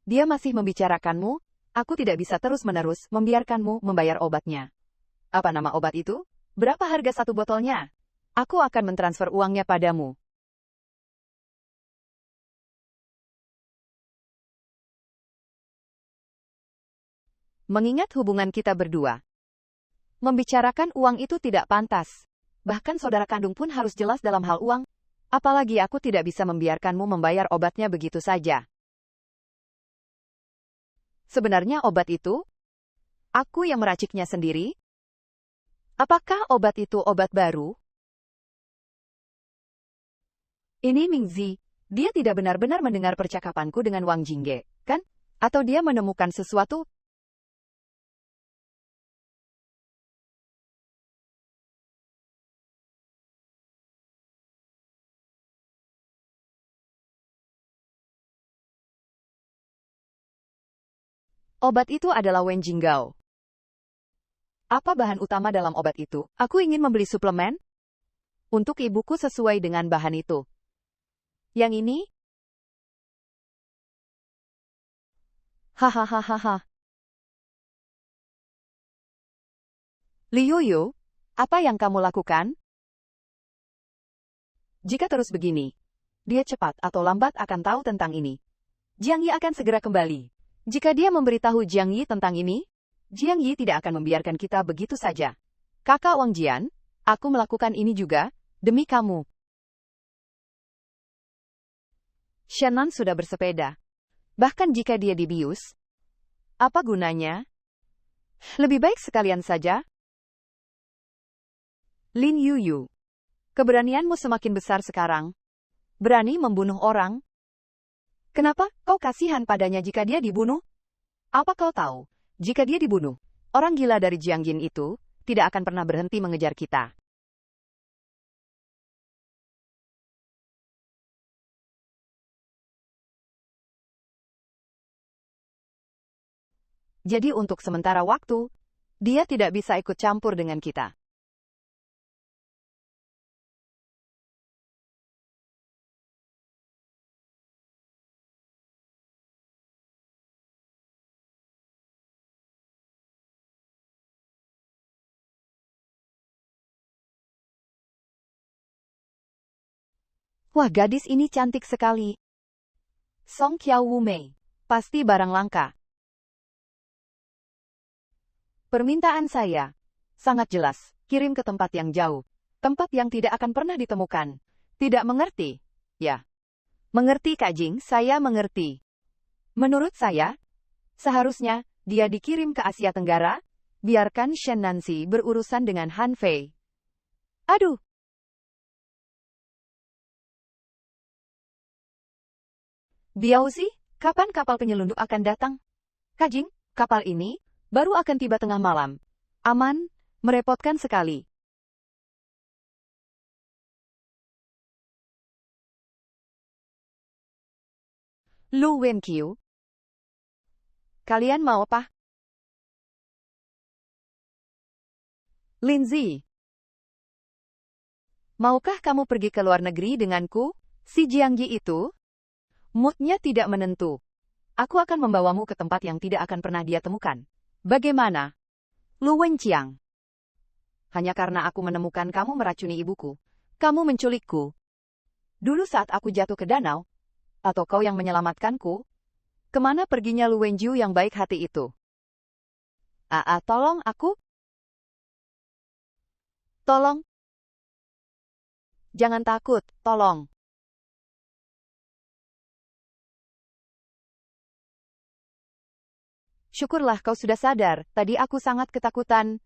dia masih membicarakanmu. Aku tidak bisa terus-menerus membiarkanmu membayar obatnya. Apa nama obat itu? Berapa harga satu botolnya? Aku akan mentransfer uangnya padamu. Mengingat hubungan kita berdua, membicarakan uang itu tidak pantas. Bahkan saudara kandung pun harus jelas dalam hal uang. Apalagi aku tidak bisa membiarkanmu membayar obatnya begitu saja. Sebenarnya obat itu, aku yang meraciknya sendiri. Apakah obat itu obat baru? Ini Mingzi. Dia tidak benar-benar mendengar percakapanku dengan Wang Jingge, kan? Atau dia menemukan sesuatu? Obat itu adalah Wen Jinggao. Apa bahan utama dalam obat itu? Aku ingin membeli suplemen untuk ibuku sesuai dengan bahan itu. Yang ini? Hahaha. Liu Yu, apa yang kamu lakukan? Jika terus begini, dia cepat atau lambat akan tahu tentang ini. Jiang Yi akan segera kembali. Jika dia memberitahu Jiang Yi tentang ini, Jiang Yi tidak akan membiarkan kita begitu saja. Kakak Wang Jian, aku melakukan ini juga, demi kamu. Shannon sudah bersepeda. Bahkan jika dia dibius, apa gunanya? Lebih baik sekalian saja. Lin Yuyu, keberanianmu semakin besar sekarang. Berani membunuh orang. Kenapa kau kasihan padanya jika dia dibunuh? Apa kau tahu, jika dia dibunuh, orang gila dari Jiangjin itu tidak akan pernah berhenti mengejar kita. Jadi untuk sementara waktu, dia tidak bisa ikut campur dengan kita. Wah, gadis ini cantik sekali. Song Qiao Wu Mei. Pasti barang langka. Permintaan saya sangat jelas. Kirim ke tempat yang jauh. Tempat yang tidak akan pernah ditemukan. Tidak mengerti? Ya. Mengerti Kak Jing, saya mengerti. Menurut saya, seharusnya dia dikirim ke Asia Tenggara. Biarkan Shen Nancy berurusan dengan Han Fei. Aduh. Biaozi, kapan kapal penyelundup akan datang? Kajing, kapal ini baru akan tiba tengah malam. Aman, merepotkan sekali. Lu Wenqiu, kalian mau apa? Lindsay, maukah kamu pergi ke luar negeri denganku? Si Jiangji itu? Moodnya tidak menentu. Aku akan membawamu ke tempat yang tidak akan pernah dia temukan. Bagaimana? Lu Wenqiang. Hanya karena aku menemukan kamu meracuni ibuku. Kamu menculikku. Dulu saat aku jatuh ke danau, atau kau yang menyelamatkanku? Kemana perginya Lu Wenjiu yang baik hati itu? Tolong aku. Tolong. Jangan takut, tolong. Syukurlah kau sudah sadar, tadi aku sangat ketakutan.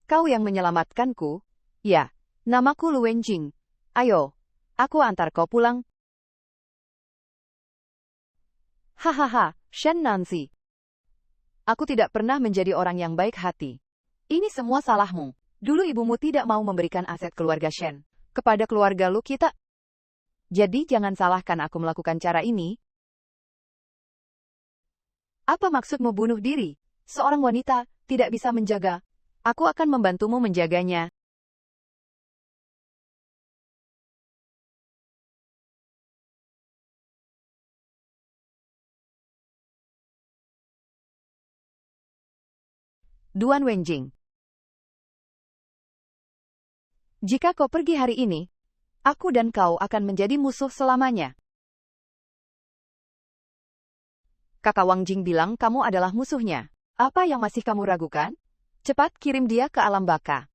Kau yang menyelamatkanku? Ya, namaku Lu Wenjing. Ayo, aku antar kau pulang. Hahaha, Shen Nancy. Aku tidak pernah menjadi orang yang baik hati. Ini semua salahmu. Dulu ibumu tidak mau memberikan aset keluarga Shen kepada keluarga Lu kita. Jadi jangan salahkan aku melakukan cara ini. Apa maksudmu bunuh diri? Seorang wanita tidak bisa menjaga. Aku akan membantumu menjaganya. Duan Wenjing. Jika kau pergi hari ini, aku dan kau akan menjadi musuh selamanya. Kakak Wang Jing bilang kamu adalah musuhnya. Apa yang masih kamu ragukan? Cepat kirim dia ke alam baka.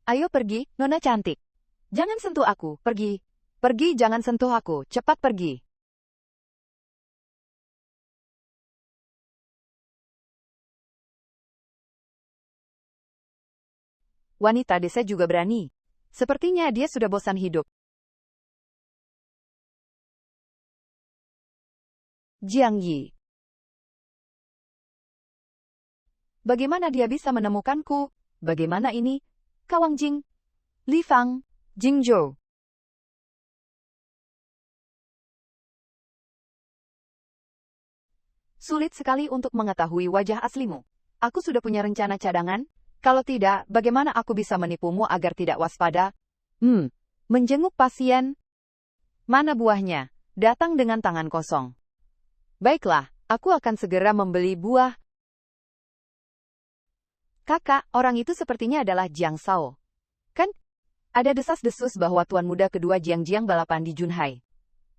Ayo pergi, Nona cantik. Jangan sentuh aku, pergi. Pergi, jangan sentuh aku, cepat pergi. wanita desa juga berani. Sepertinya dia sudah bosan hidup. Jiang Yi. Bagaimana dia bisa menemukanku? Bagaimana ini? Kawang Jing, Li Fang, Jing Zhou. Sulit sekali untuk mengetahui wajah aslimu. Aku sudah punya rencana cadangan. Kalau tidak, bagaimana aku bisa menipumu agar tidak waspada? Menjenguk pasien. Mana buahnya? Datang dengan tangan kosong. Baiklah, aku akan segera membeli buah. Kakak, orang itu sepertinya adalah Jiang Shao. Kan? Ada desas-desus bahwa tuan muda kedua Jiang balapan di Junhai.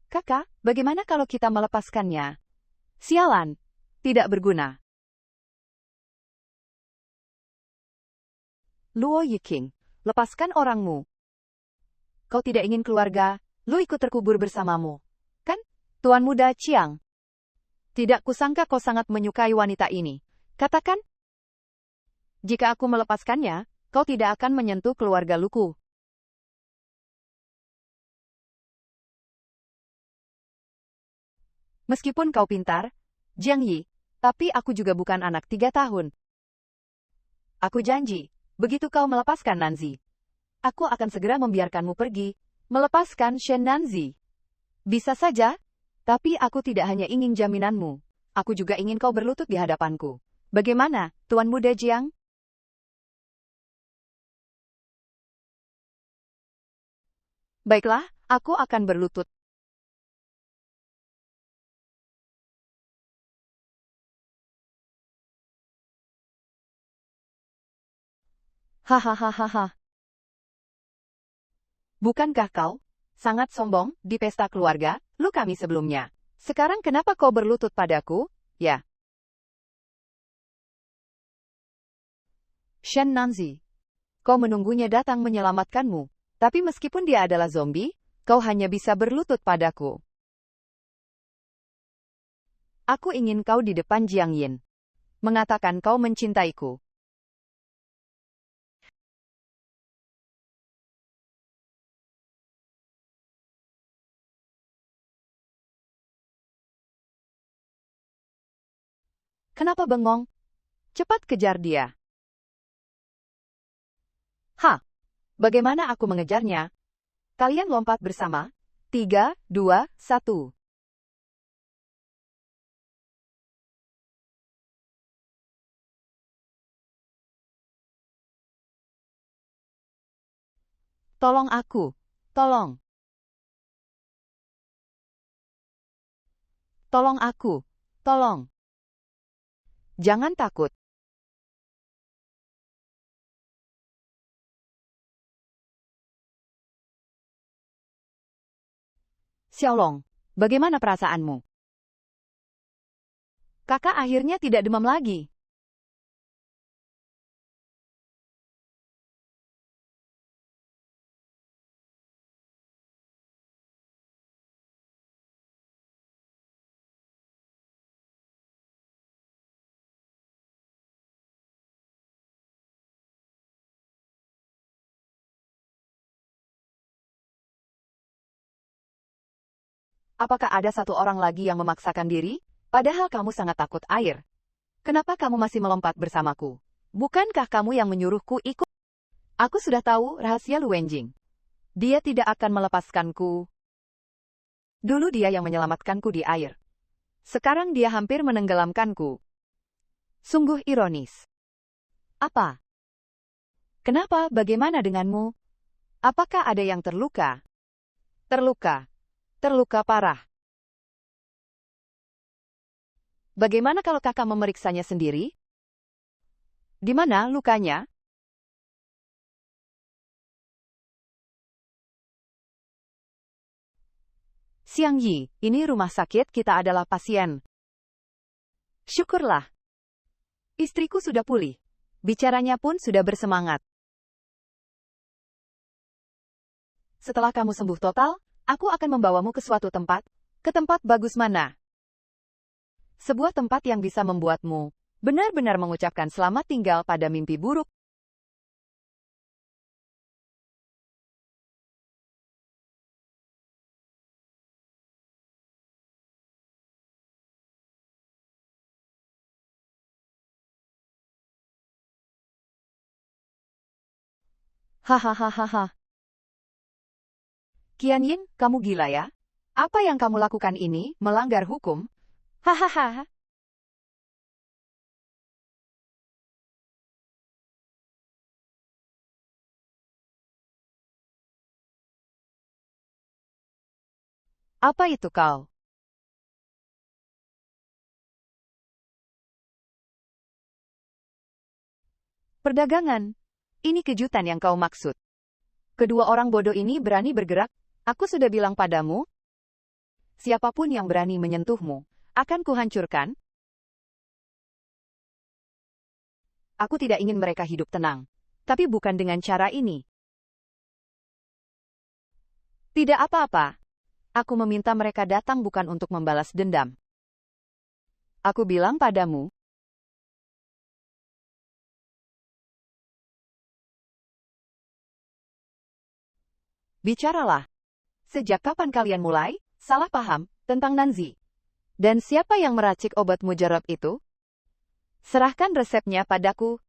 Kakak, bagaimana kalau kita melepaskannya? Sialan. Tidak berguna. Luo Yiking, lepaskan orangmu. Kau tidak ingin keluarga, Lu ikut terkubur bersamamu. Kan? Tuan muda Chiang. Tidak kusangka kau sangat menyukai wanita ini. Katakan. Jika aku melepaskannya, kau tidak akan menyentuh keluarga Luku. Meskipun kau pintar, Jiang Yi, tapi aku juga bukan anak 3 tahun. Aku janji, begitu kau melepaskan Nanzi, aku akan segera membiarkanmu pergi, melepaskan Shen Nanzi. Bisa saja, tapi aku tidak hanya ingin jaminanmu, aku juga ingin kau berlutut di hadapanku. Bagaimana, Tuan Muda Jiang? Baiklah, aku akan berlutut. Hahaha. Bukankah kau sangat sombong di pesta keluarga lu kami sebelumnya? Sekarang kenapa kau berlutut padaku? Ya. Shen Nanzi, kau menunggunya datang menyelamatkanmu. Tapi meskipun dia adalah zombie, kau hanya bisa berlutut padaku. Aku ingin kau di depan Jiang Yin. Mengatakan kau mencintaiku. Kenapa bengong? Cepat kejar dia. Bagaimana aku mengejarnya? Kalian lompat bersama. 3, 2, 1. Tolong aku. Tolong. Tolong aku. Tolong. Jangan takut. Xiaolong, bagaimana perasaanmu? Kakak akhirnya tidak demam lagi. Apakah ada satu orang lagi yang memaksakan diri? Padahal kamu sangat takut air. Kenapa kamu masih melompat bersamaku? Bukankah kamu yang menyuruhku ikut? Aku sudah tahu rahasia Lu Wenjing. Dia tidak akan melepaskanku. Dulu dia yang menyelamatkanku di air. Sekarang dia hampir menenggelamkanku. Sungguh ironis. Apa? Kenapa? Bagaimana denganmu? Apakah ada yang terluka? Terluka. Terluka parah. Bagaimana kalau kakak memeriksanya sendiri? Di mana lukanya? Xiang Yi, ini rumah sakit, kita adalah pasien. Syukurlah. Istriku sudah pulih. Bicaranya pun sudah bersemangat. Setelah kamu sembuh total, aku akan membawamu ke suatu tempat. Ke tempat bagus mana? Sebuah tempat yang bisa membuatmu benar-benar mengucapkan selamat tinggal pada mimpi buruk. Hahaha. Qianyin, kamu gila ya? Apa yang kamu lakukan ini melanggar hukum? Hahaha. Apa itu kau? Perdagangan. Ini kejutan yang kau maksud. Kedua orang bodoh ini berani bergerak. Aku sudah bilang padamu, siapapun yang berani menyentuhmu, akan kuhancurkan. Aku tidak ingin mereka hidup tenang. Tapi bukan dengan cara ini. Tidak apa-apa. Aku meminta mereka datang bukan untuk membalas dendam. Aku bilang padamu, bicaralah. Sejak kapan kalian mulai salah paham tentang Nanzi? Dan siapa yang meracik obat mujarab itu? Serahkan resepnya padaku.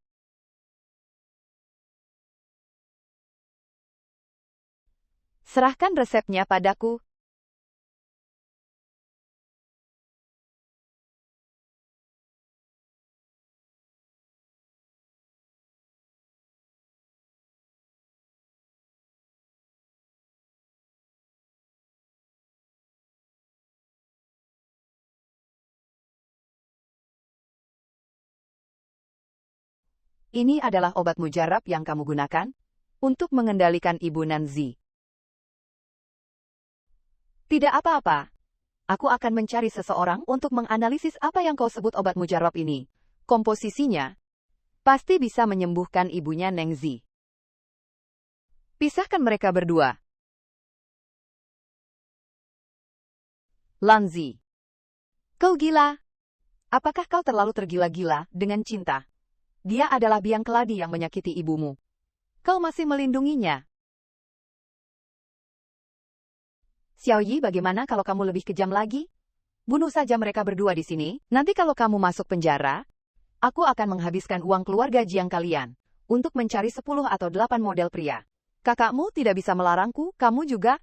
Serahkan resepnya padaku. Ini adalah obat mujarab yang kamu gunakan untuk mengendalikan Ibu Nanzi. Tidak apa-apa. Aku akan mencari seseorang untuk menganalisis apa yang kau sebut obat mujarab ini. Komposisinya pasti bisa menyembuhkan ibunya Nengzi. Pisahkan mereka berdua. Lanzi. Kau gila? Apakah kau terlalu tergila-gila dengan cinta? Dia adalah biang keladi yang menyakiti ibumu. Kau masih melindunginya. Xiaoyi, bagaimana kalau kamu lebih kejam lagi? Bunuh saja mereka berdua di sini. Nanti kalau kamu masuk penjara, aku akan menghabiskan uang keluarga Jiang kalian untuk mencari 10 atau 8 model pria. Kakakmu tidak bisa melarangku, kamu juga.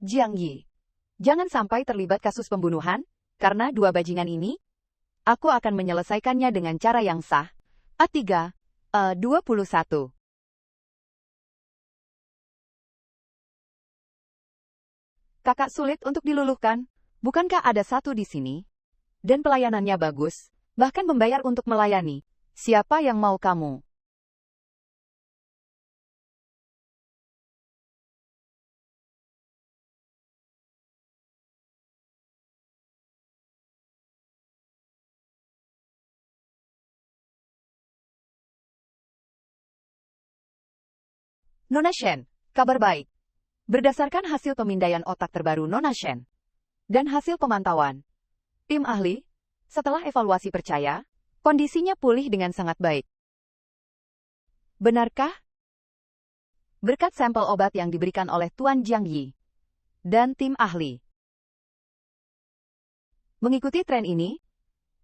Jiang Yi, jangan sampai terlibat kasus pembunuhan, karena dua bajingan ini, aku akan menyelesaikannya dengan cara yang sah. A3-21. Kakak sulit untuk diluluhkan. Bukankah ada satu di sini? Dan pelayanannya bagus, bahkan membayar untuk melayani. Siapa yang mau kamu? Nona Shen, kabar baik. Berdasarkan hasil pemindaian otak terbaru Nona Shen dan hasil pemantauan tim ahli, setelah evaluasi percaya, kondisinya pulih dengan sangat baik. Benarkah? Berkat sampel obat yang diberikan oleh Tuan Jiang Yi dan tim ahli. Mengikuti tren ini,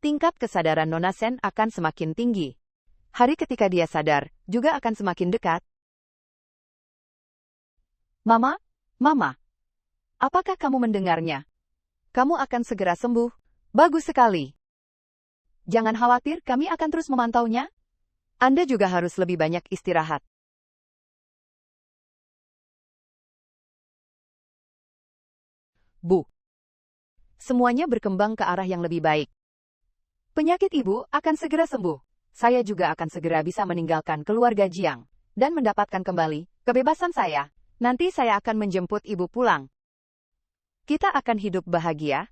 tingkat kesadaran Nona Shen akan semakin tinggi. Hari ketika dia sadar, juga akan semakin dekat. Mama, Mama, apakah kamu mendengarnya? Kamu akan segera sembuh. Bagus sekali. Jangan khawatir, kami akan terus memantaunya. Anda juga harus lebih banyak istirahat. Bu. Semuanya berkembang ke arah yang lebih baik. Penyakit ibu akan segera sembuh. Saya juga akan segera bisa meninggalkan keluarga Jiang dan mendapatkan kembali kebebasan saya. Nanti saya akan menjemput ibu pulang. Kita akan hidup bahagia.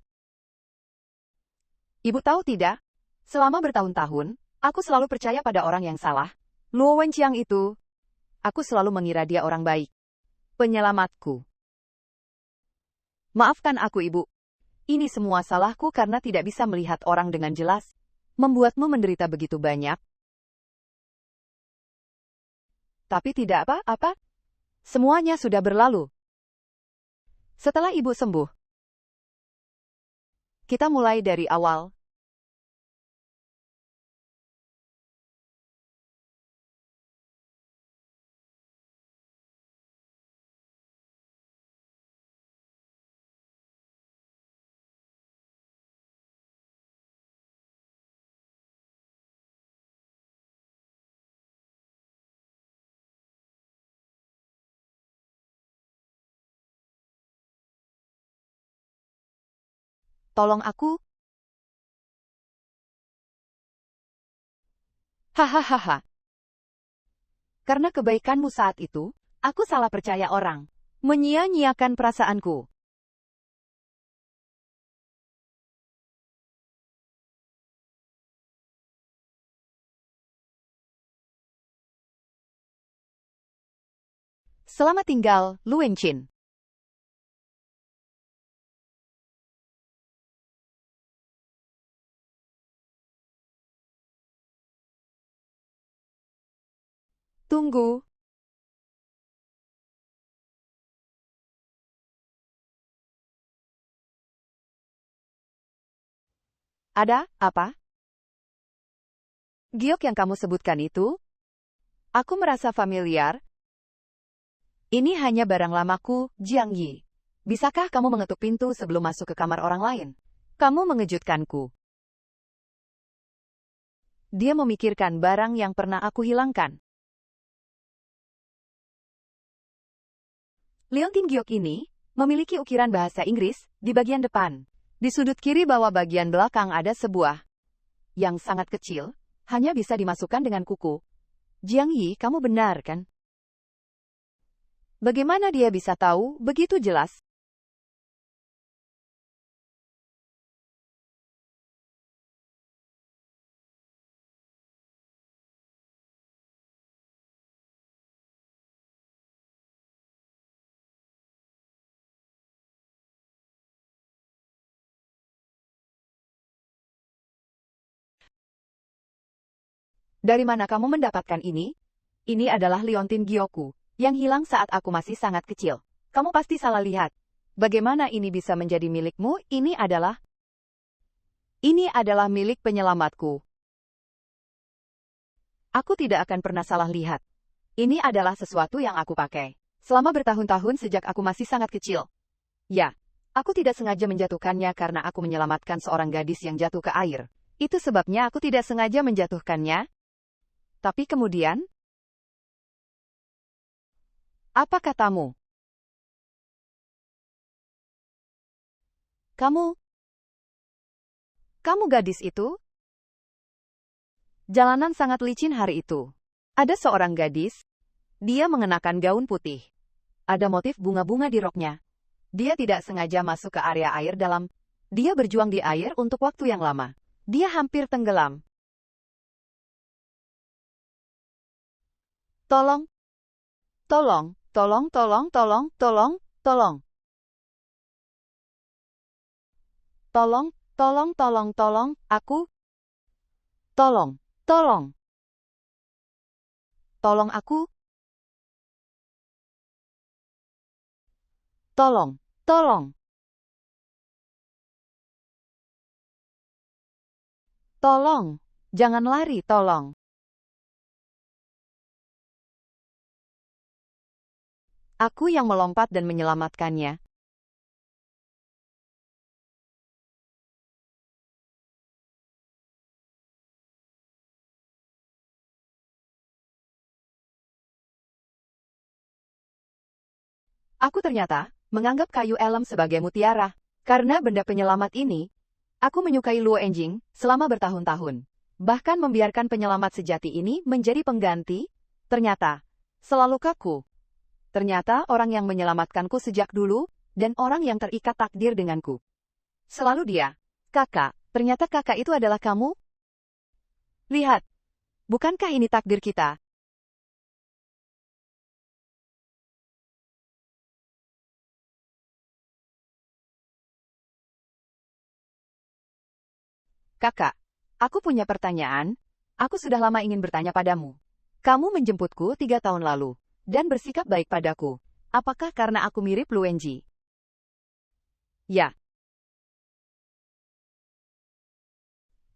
Ibu tahu tidak? Selama bertahun-tahun, aku selalu percaya pada orang yang salah. Luo Wenqiang itu. Aku selalu mengira dia orang baik. Penyelamatku. Maafkan aku, Ibu. Ini semua salahku karena tidak bisa melihat orang dengan jelas. Membuatmu menderita begitu banyak. Tapi tidak apa-apa. Semuanya sudah berlalu. Setelah ibu sembuh, kita mulai dari awal. tolong aku. Hahaha. Karena kebaikanmu saat itu, aku salah percaya orang. Menyia-nyiakan perasaanku. Selamat tinggal, Lu Wenqin. Tunggu. Ada apa? Giok yang kamu sebutkan itu? Aku merasa familiar. Ini hanya barang lamaku, Jiang Yi. Bisakah kamu mengetuk pintu sebelum masuk ke kamar orang lain? Kamu mengejutkanku. Dia memikirkan barang yang pernah aku hilangkan. Liontin Giok ini memiliki ukiran bahasa Inggris di bagian depan. Di sudut kiri bawah bagian belakang ada sebuah yang sangat kecil, hanya bisa dimasukkan dengan kuku. Jiang Yi, kamu benar kan? Bagaimana dia bisa tahu begitu jelas? Dari mana kamu mendapatkan ini? Ini adalah liontin Gyoku, yang hilang saat aku masih sangat kecil. Kamu pasti salah lihat. Bagaimana ini bisa menjadi milikmu? Ini adalah milik penyelamatku. Aku tidak akan pernah salah lihat. Ini adalah sesuatu yang aku pakai selama bertahun-tahun sejak aku masih sangat kecil. Ya, aku tidak sengaja menjatuhkannya karena aku menyelamatkan seorang gadis yang jatuh ke air. Itu sebabnya aku tidak sengaja menjatuhkannya. Tapi kemudian, apa katamu? Kamu gadis itu? Jalanan sangat licin hari itu. Ada seorang gadis. Dia mengenakan gaun putih. Ada motif bunga-bunga di roknya. Dia tidak sengaja masuk ke area air dalam. Dia berjuang di air untuk waktu yang lama. Dia hampir tenggelam. Tolong. Tolong, tolong, tolong, tolong, tolong, tolong. Tolong, tolong, tolong, tolong, aku. Tolong, tolong. Tolong aku. Tolong, tolong. Tolong, jangan lari, tolong. Aku yang melompat dan menyelamatkannya. Aku ternyata menganggap kayu elem sebagai mutiara. Karena benda penyelamat ini, aku menyukai Luo Enjing selama bertahun-tahun. Bahkan membiarkan penyelamat sejati ini menjadi pengganti, ternyata selalu kaku. Ternyata orang yang menyelamatkanku sejak dulu, dan orang yang terikat takdir denganku. Selalu dia. Kakak, ternyata kakak itu adalah kamu? Lihat, bukankah ini takdir kita? Kakak, aku punya pertanyaan. Aku sudah lama ingin bertanya padamu. Kamu menjemputku 3 tahun lalu, dan bersikap baik padaku. Apakah karena aku mirip Lu Wenji? Ya.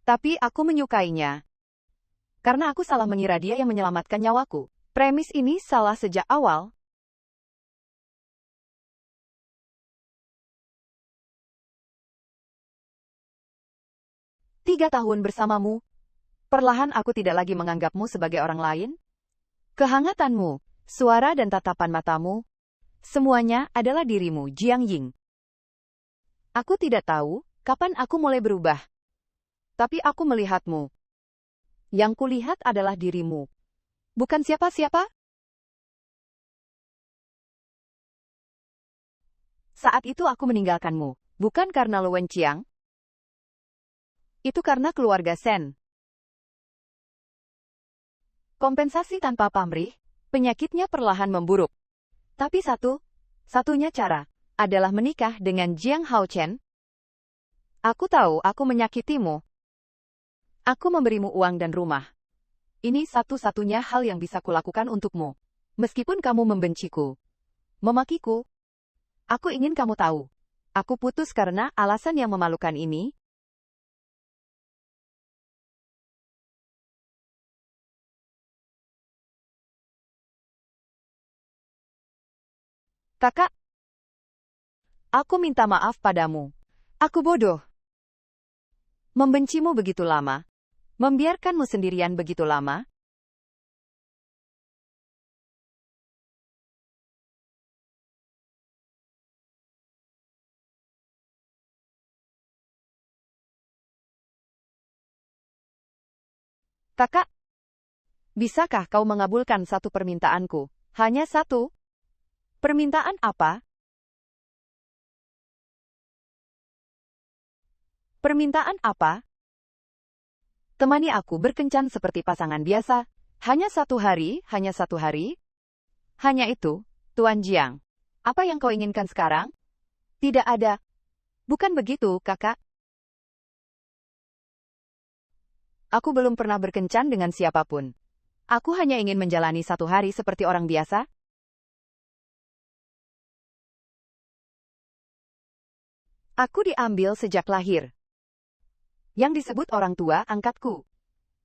Tapi aku menyukainya. Karena aku salah mengira dia yang menyelamatkan nyawaku. Premis ini salah sejak awal. 3 tahun bersamamu. Perlahan aku tidak lagi menganggapmu sebagai orang lain. Kehangatanmu, suara dan tatapan matamu, semuanya adalah dirimu, Jiang Ying. Aku tidak tahu Kapan aku mulai berubah? Tapi aku melihatmu. Yang kulihat adalah dirimu. Bukan siapa-siapa. Saat itu aku meninggalkanmu. Bukan karena Luwen Qiang. Itu karena keluarga Sen. Kompensasi tanpa pamrih, penyakitnya perlahan memburuk. Tapi satunya cara, adalah menikah dengan Jiang Haochen. Aku tahu aku menyakitimu. Aku memberimu uang dan rumah. Ini satu-satunya hal yang bisa kulakukan untukmu. Meskipun kamu membenciku, memakiku, aku ingin kamu tahu. Aku putus karena alasan yang memalukan ini. Kakak, aku minta maaf padamu. Aku bodoh. Membencimu begitu lama. Membiarkanmu sendirian begitu lama. Kakak, bisakah kau mengabulkan satu permintaanku? Hanya satu? Permintaan apa? Permintaan apa? Temani aku berkencan seperti pasangan biasa. Hanya satu hari, hanya satu hari. Hanya itu, Tuan Jiang. Apa yang kau inginkan sekarang? Tidak ada. Bukan begitu, kakak. Aku belum pernah berkencan dengan siapapun. Aku hanya ingin menjalani satu hari seperti orang biasa. Aku diambil sejak lahir. Yang disebut orang tua angkatku.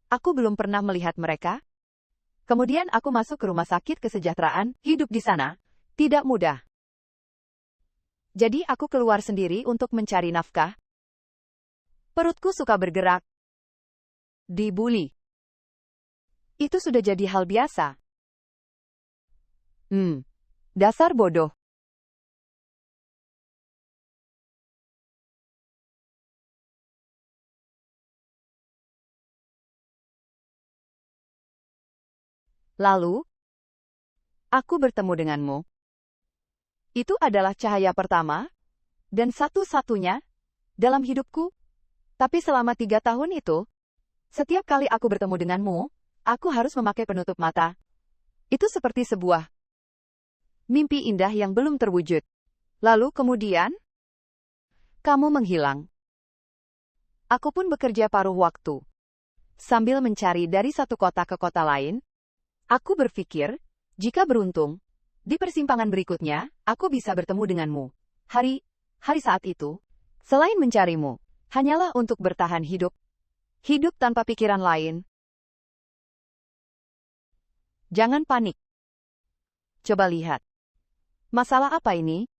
Aku belum pernah melihat mereka. Kemudian aku masuk ke rumah sakit kesejahteraan, hidup di sana. Tidak mudah. Jadi aku keluar sendiri untuk mencari nafkah. Perutku suka bergerak. Dibully. Itu sudah jadi hal biasa. Dasar bodoh. Lalu, aku bertemu denganmu. Itu adalah cahaya pertama, dan satu-satunya, dalam hidupku. Tapi selama 3 tahun itu, setiap kali aku bertemu denganmu, aku harus memakai penutup mata. Itu seperti sebuah mimpi indah yang belum terwujud. Lalu kemudian, kamu menghilang. Aku pun bekerja paruh waktu. Sambil mencari dari satu kota ke kota lain, aku berpikir, jika beruntung, di persimpangan berikutnya, aku bisa bertemu denganmu. Hari saat itu, selain mencarimu, hanyalah untuk bertahan hidup. Hidup tanpa pikiran lain. Jangan panik. Coba lihat. Masalah apa ini?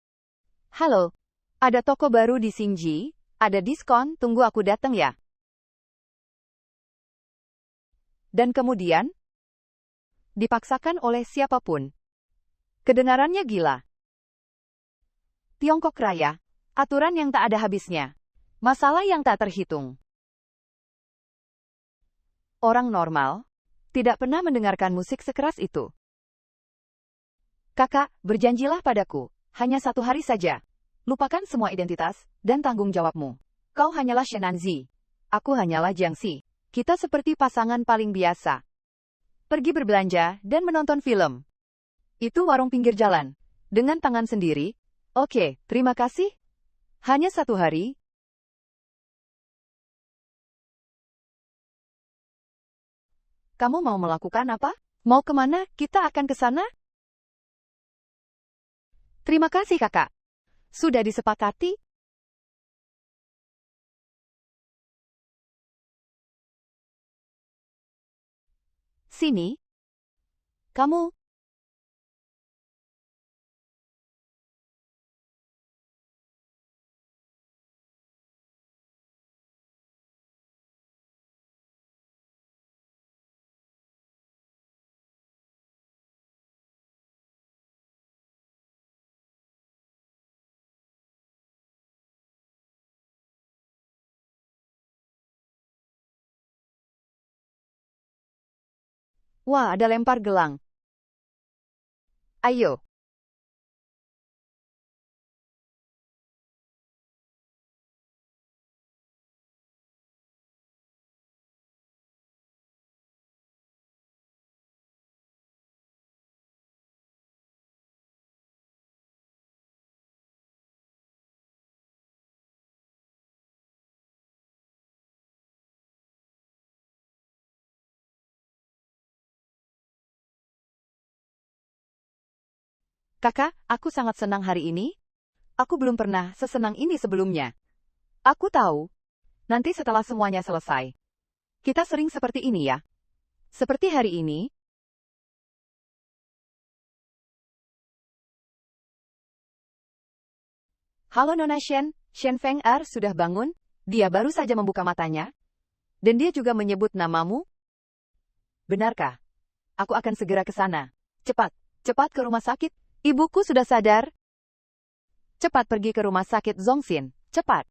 Halo, ada toko baru di Xingji, ada diskon, tunggu aku datang ya. Dan kemudian, dipaksakan oleh siapapun. Kedengarannya gila. Tiongkok Raya, aturan yang tak ada habisnya. Masalah yang tak terhitung. Orang normal tidak pernah mendengarkan musik sekeras itu. Kakak, berjanjilah padaku, hanya satu hari saja. Lupakan semua identitas dan tanggung jawabmu. Kau hanyalah Shenanzi. Aku hanyalah Jiangxi. Kita seperti pasangan paling biasa. Pergi berbelanja dan menonton film. Itu warung pinggir jalan. Dengan tangan sendiri. Oke, terima kasih. Hanya satu hari. Kamu mau melakukan apa? Mau kemana? Kita akan ke sana? Terima kasih, kakak. Sudah disepakati? Sini. Kamu. Wah, ada lempar gelang. Ayo. Kakak, aku sangat senang hari ini. Aku belum pernah sesenang ini sebelumnya. Aku tahu. Nanti setelah semuanya selesai. Kita sering seperti ini ya. Seperti hari ini. Halo Nona Shen, Shen Feng Er sudah bangun? Dia baru saja membuka matanya. Dan dia juga menyebut namamu? Benarkah? Aku akan segera ke sana. Cepat, cepat ke rumah sakit. Ibuku sudah sadar. Cepat pergi ke rumah sakit Zongxin. Cepat.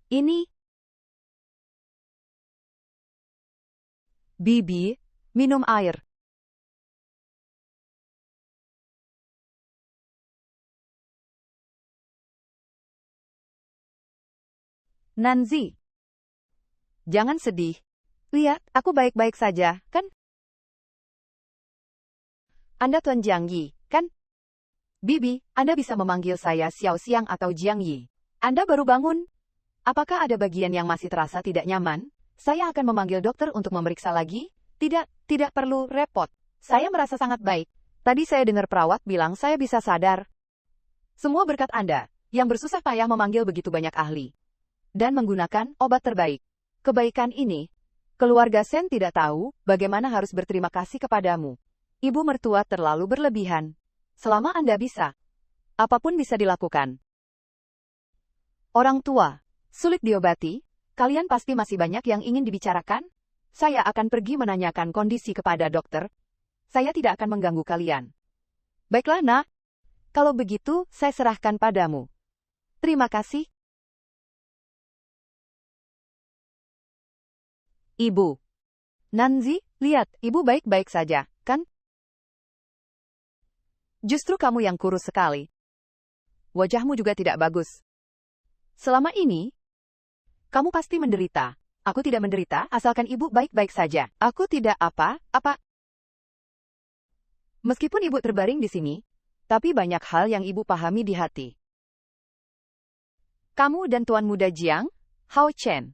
Ini. Bibi, minum air. Nanzi. Jangan sedih. Lihat, aku baik-baik saja, kan? Anda Tuan Jiang Yi, kan? Bibi, Anda bisa memanggil saya Xiao Xiang atau Jiang Yi. Anda baru bangun? Apakah ada bagian yang masih terasa tidak nyaman? Saya akan memanggil dokter untuk memeriksa lagi. Tidak perlu repot. Saya merasa sangat baik. Tadi saya dengar perawat bilang saya bisa sadar. Semua berkat Anda, yang bersusah payah memanggil begitu banyak ahli. Dan menggunakan obat terbaik. Kebaikan ini, keluarga Shen tidak tahu bagaimana harus berterima kasih kepadamu. Ibu mertua terlalu berlebihan. Selama Anda bisa, apapun bisa dilakukan. Orang tua, sulit diobati, kalian pasti masih banyak yang ingin dibicarakan? Saya akan pergi menanyakan kondisi kepada dokter. Saya tidak akan mengganggu kalian. Baiklah, Nak. Kalau begitu, saya serahkan padamu. Terima kasih. Ibu. Nanzi, lihat, ibu baik-baik saja, kan? Justru kamu yang kurus sekali. Wajahmu juga tidak bagus. Selama ini, kamu pasti menderita. Aku tidak menderita, asalkan ibu baik-baik saja. Aku tidak apa-apa. Meskipun ibu terbaring di sini, tapi banyak hal yang ibu pahami di hati. Kamu dan Tuan Muda Jiang, Hao Chen,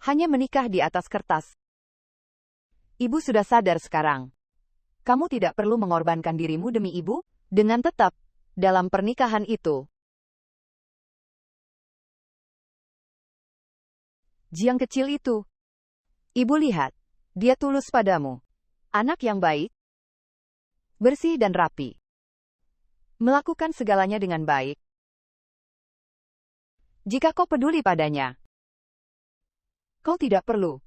hanya menikah di atas kertas. Ibu sudah sadar sekarang. Kamu tidak perlu mengorbankan dirimu demi ibu, dengan tetap dalam pernikahan itu. Jiang kecil itu. Ibu lihat, dia tulus padamu. Anak yang baik, bersih dan rapi. Melakukan segalanya dengan baik. Jika kau peduli padanya, kau tidak perlu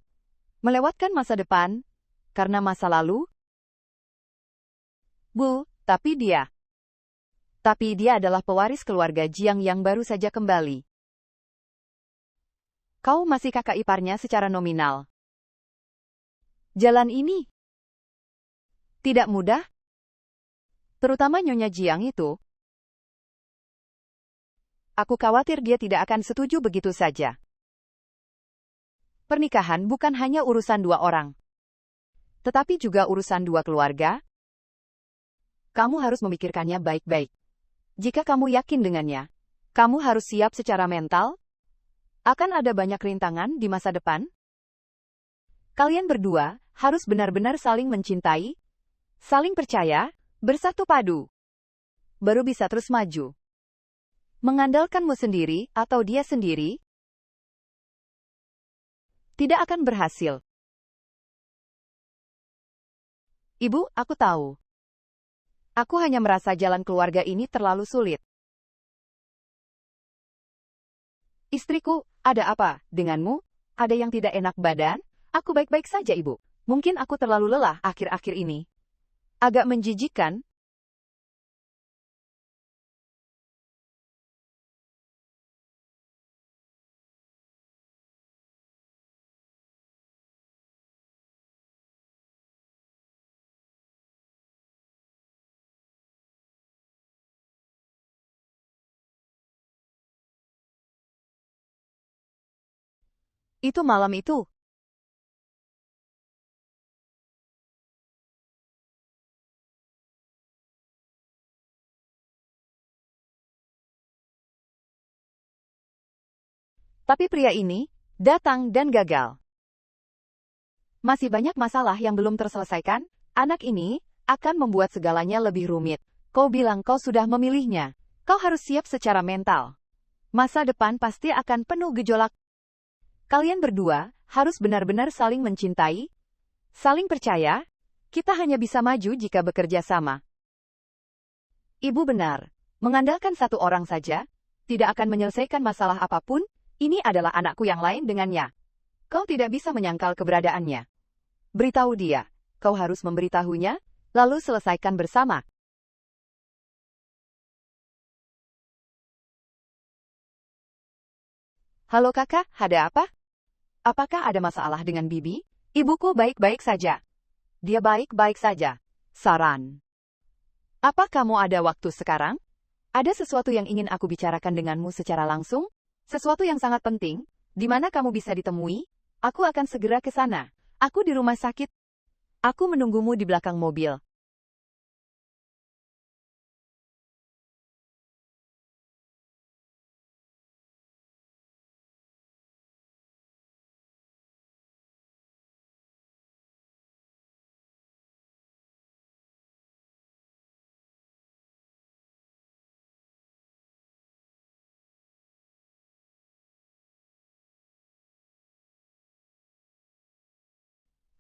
melewatkan masa depan karena masa lalu. Bu, tapi dia adalah pewaris keluarga Jiang yang baru saja kembali. Kau masih kakak iparnya secara nominal. Jalan ini tidak mudah, terutama Nyonya Jiang itu. Aku khawatir dia tidak akan setuju begitu saja. Pernikahan bukan hanya urusan dua orang, tetapi juga urusan dua keluarga. Kamu harus memikirkannya baik-baik. Jika kamu yakin dengannya, kamu harus siap secara mental. Akan ada banyak rintangan di masa depan. Kalian berdua harus benar-benar saling mencintai, saling percaya, bersatu padu. Baru bisa terus maju. Mengandalkanmu sendiri atau dia sendiri tidak akan berhasil. Ibu, aku tahu. Aku hanya merasa jalan keluarga ini terlalu sulit. Istriku, ada apa denganmu? Ada yang tidak enak badan? Aku baik-baik saja, Ibu. Mungkin aku terlalu lelah akhir-akhir ini. Agak menjijikkan. Itu malam itu. Tapi pria ini datang dan gagal. Masih banyak masalah yang belum terselesaikan. Anak ini akan membuat segalanya lebih rumit. Kau bilang kau sudah memilihnya. Kau harus siap secara mental. Masa depan pasti akan penuh gejolak. Kalian berdua harus benar-benar saling mencintai, saling percaya. Kita hanya bisa maju jika bekerja sama. Ibu benar. Mengandalkan satu orang saja tidak akan menyelesaikan masalah apapun. Ini adalah anakku yang lain dengannya. Kau tidak bisa menyangkal keberadaannya. Beritahu dia. Kau harus memberitahunya, lalu selesaikan bersama. Halo kakak, ada apa? Apakah ada masalah dengan Bibi? Ibuku baik-baik saja. Dia baik-baik saja. Saran. Apa kamu ada waktu sekarang? Ada sesuatu yang ingin aku bicarakan denganmu secara langsung? Sesuatu yang sangat penting, di mana kamu bisa ditemui? Aku akan segera ke sana. Aku di rumah sakit. Aku menunggumu di belakang mobil.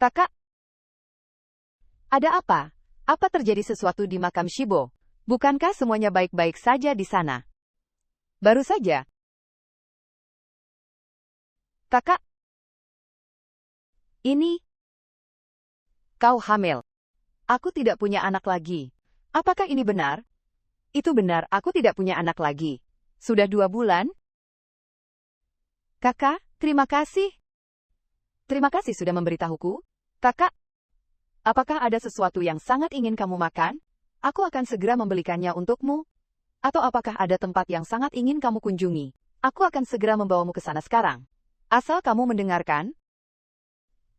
Kakak, ada apa? Apa terjadi sesuatu di makam Shibo? Bukankah semuanya baik-baik saja di sana? Baru saja. Kakak, ini. Kau hamil. Aku tidak punya anak lagi. Apakah ini benar? Itu benar, aku tidak punya anak lagi. Sudah 2 bulan? Kakak, terima kasih. Terima kasih sudah memberitahuku. Kakak, apakah ada sesuatu yang sangat ingin kamu makan? Aku akan segera membelikannya untukmu. Atau apakah ada tempat yang sangat ingin kamu kunjungi? Aku akan segera membawamu ke sana sekarang. Asal kamu mendengarkan.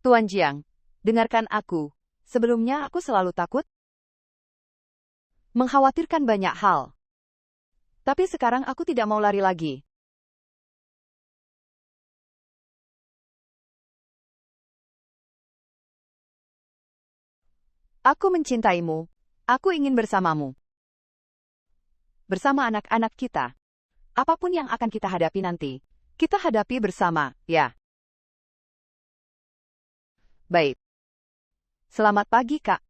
Tuan Jiang, dengarkan aku. Sebelumnya aku selalu takut. Mengkhawatirkan banyak hal. Tapi sekarang aku tidak mau lari lagi. Aku mencintaimu. Aku ingin bersamamu. Bersama anak-anak kita. Apapun yang akan kita hadapi nanti, kita hadapi bersama, ya. Baik. Selamat pagi, Kak.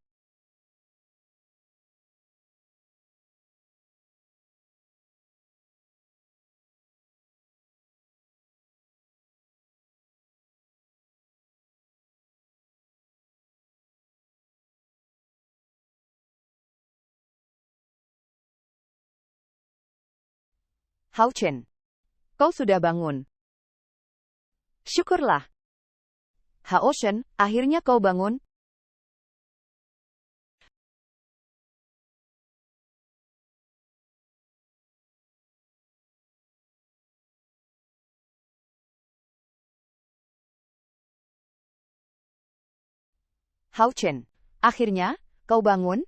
Hao Chen, kau sudah bangun. Syukurlah. Hao Chen, akhirnya kau bangun. Hao Chen, akhirnya kau bangun.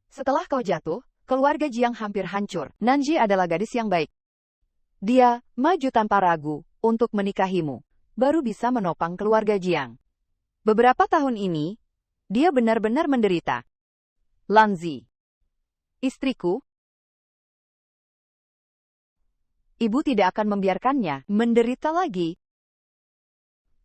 Setelah kau jatuh, keluarga Jiang hampir hancur. Nanji adalah gadis yang baik. Dia maju tanpa ragu untuk menikahimu, baru bisa menopang keluarga Jiang. Beberapa tahun ini, dia benar-benar menderita. Lanzi, istriku, ibu tidak akan membiarkannya menderita lagi.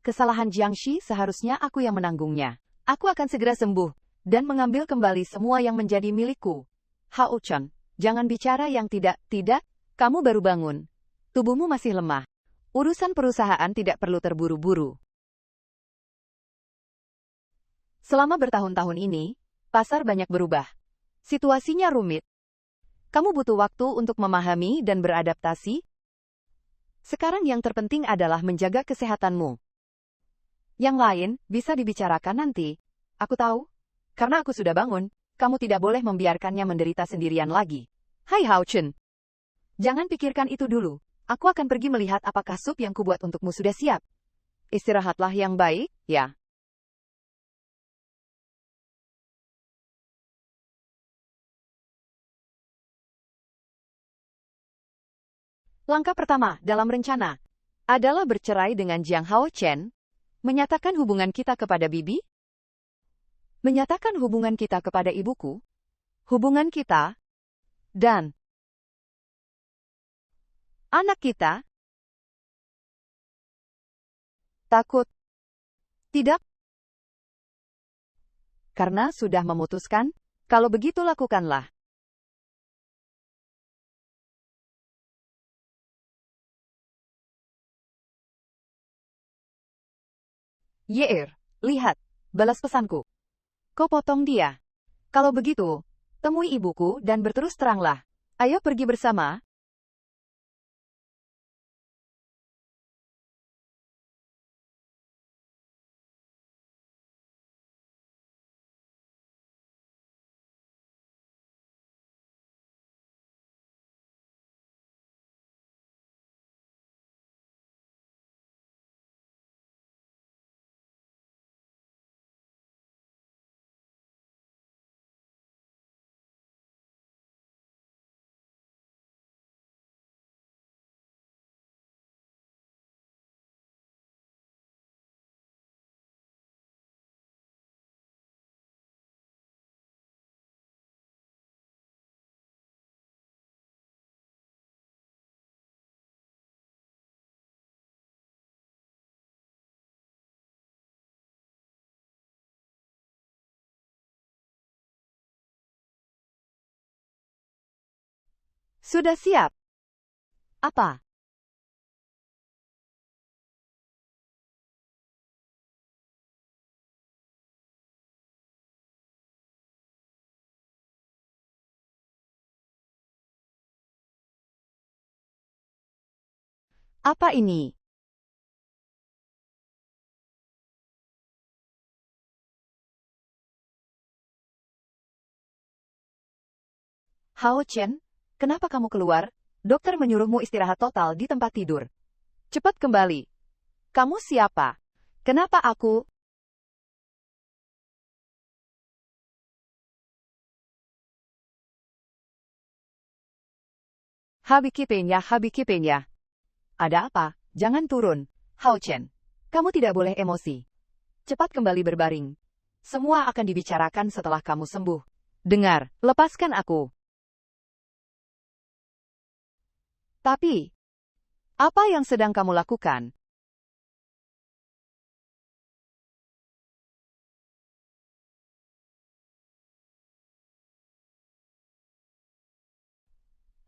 Kesalahan Jiangxi seharusnya aku yang menanggungnya. Aku akan segera sembuh dan mengambil kembali semua yang menjadi milikku. Hao Chen, jangan bicara yang tidak, kamu baru bangun. Tubuhmu masih lemah. Urusan perusahaan tidak perlu terburu-buru. Selama bertahun-tahun ini, pasar banyak berubah. Situasinya rumit. Kamu butuh waktu untuk memahami dan beradaptasi. Sekarang yang terpenting adalah menjaga kesehatanmu. Yang lain bisa dibicarakan nanti. Aku tahu. Karena aku sudah bangun, kamu tidak boleh membiarkannya menderita sendirian lagi. Hai Hao Chen. Jangan pikirkan itu dulu. Aku akan pergi melihat apakah sup yang kubuat untukmu sudah siap. Istirahatlah yang baik, ya. Langkah pertama dalam rencana adalah bercerai dengan Jiang Hao Chen, menyatakan hubungan kita kepada Bibi, menyatakan hubungan kita kepada ibuku, hubungan kita, dan anak kita. Takut? Tidak? Karena sudah memutuskan, kalau begitu lakukanlah. Yeer, lihat, balas pesanku. Kau potong dia. Kalau begitu, temui ibuku dan berterus teranglah. Ayo pergi bersama. Sudah siap? Apa? Apa ini? Hao Chen, kenapa kamu keluar? Dokter menyuruhmu istirahat total di tempat tidur. Cepat kembali. Kamu siapa? Kenapa aku? Habikipenya. Ada apa? Jangan turun. Hao Chen, kamu tidak boleh emosi. Cepat kembali berbaring. Semua akan dibicarakan setelah kamu sembuh. Dengar, lepaskan aku. Tapi, apa yang sedang kamu lakukan?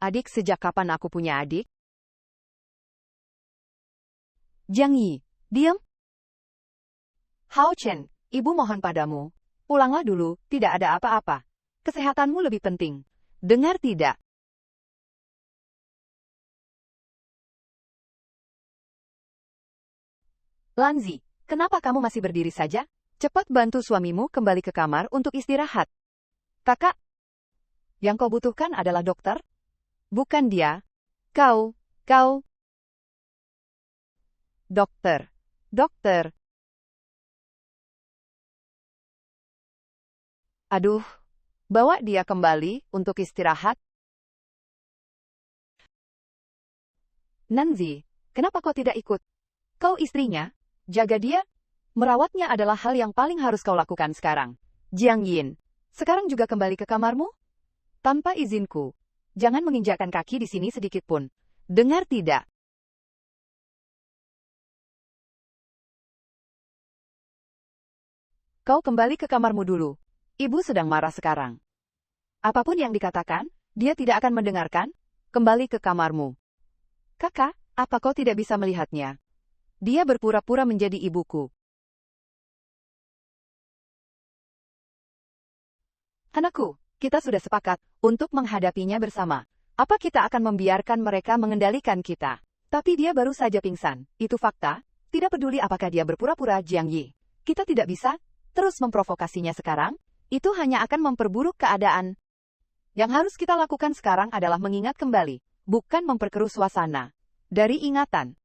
Adik, sejak kapan aku punya adik? Jiang Yi, diam. Hao Chen, ibu mohon padamu. Pulanglah dulu, tidak ada apa-apa. Kesehatanmu lebih penting. Dengar tidak? Lanzi, kenapa kamu masih berdiri saja? Cepat bantu suamimu kembali ke kamar untuk istirahat. Kakak, yang kau butuhkan adalah dokter? Bukan dia. Kau. Dokter. Aduh, bawa dia kembali untuk istirahat. Nanzi, kenapa kau tidak ikut? Kau istrinya? Jaga dia? Merawatnya adalah hal yang paling harus kau lakukan sekarang. Jiang Yin, sekarang juga kembali ke kamarmu? Tanpa izinku. Jangan menginjakkan kaki di sini sedikit pun. Dengar tidak? Kau kembali ke kamarmu dulu. Ibu sedang marah sekarang. Apapun yang dikatakan, dia tidak akan mendengarkan. Kembali ke kamarmu. Kakak, Apa kau tidak bisa melihatnya? Dia berpura-pura menjadi ibuku. Anakku, kita sudah sepakat untuk menghadapinya bersama. Apa kita akan membiarkan mereka mengendalikan kita? Tapi dia baru saja pingsan. Itu fakta. Tidak peduli apakah dia berpura-pura Jiang Yi. Kita tidak bisa terus memprovokasinya sekarang. Itu hanya akan memperburuk keadaan. Yang harus kita lakukan sekarang adalah mengingat kembali, bukan memperkeruh suasana. Dari ingatan.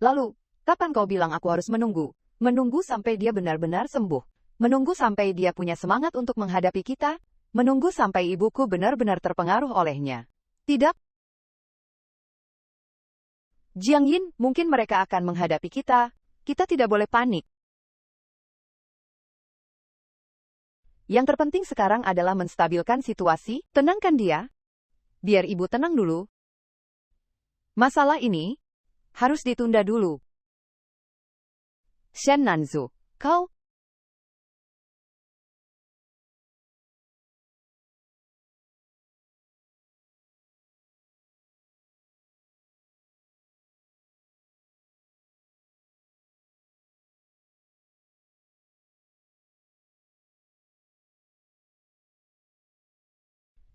Lalu, kapan kau bilang aku harus menunggu? Menunggu sampai dia benar-benar sembuh. Menunggu sampai dia punya semangat untuk menghadapi kita. Menunggu sampai ibuku benar-benar terpengaruh olehnya. Tidak. Jiang Yin, mungkin mereka akan menghadapi kita. Kita tidak boleh panik. Yang terpenting sekarang adalah menstabilkan situasi. Tenangkan dia. Biar ibu tenang dulu. Masalah ini harus ditunda dulu. Shen Nanzu, kau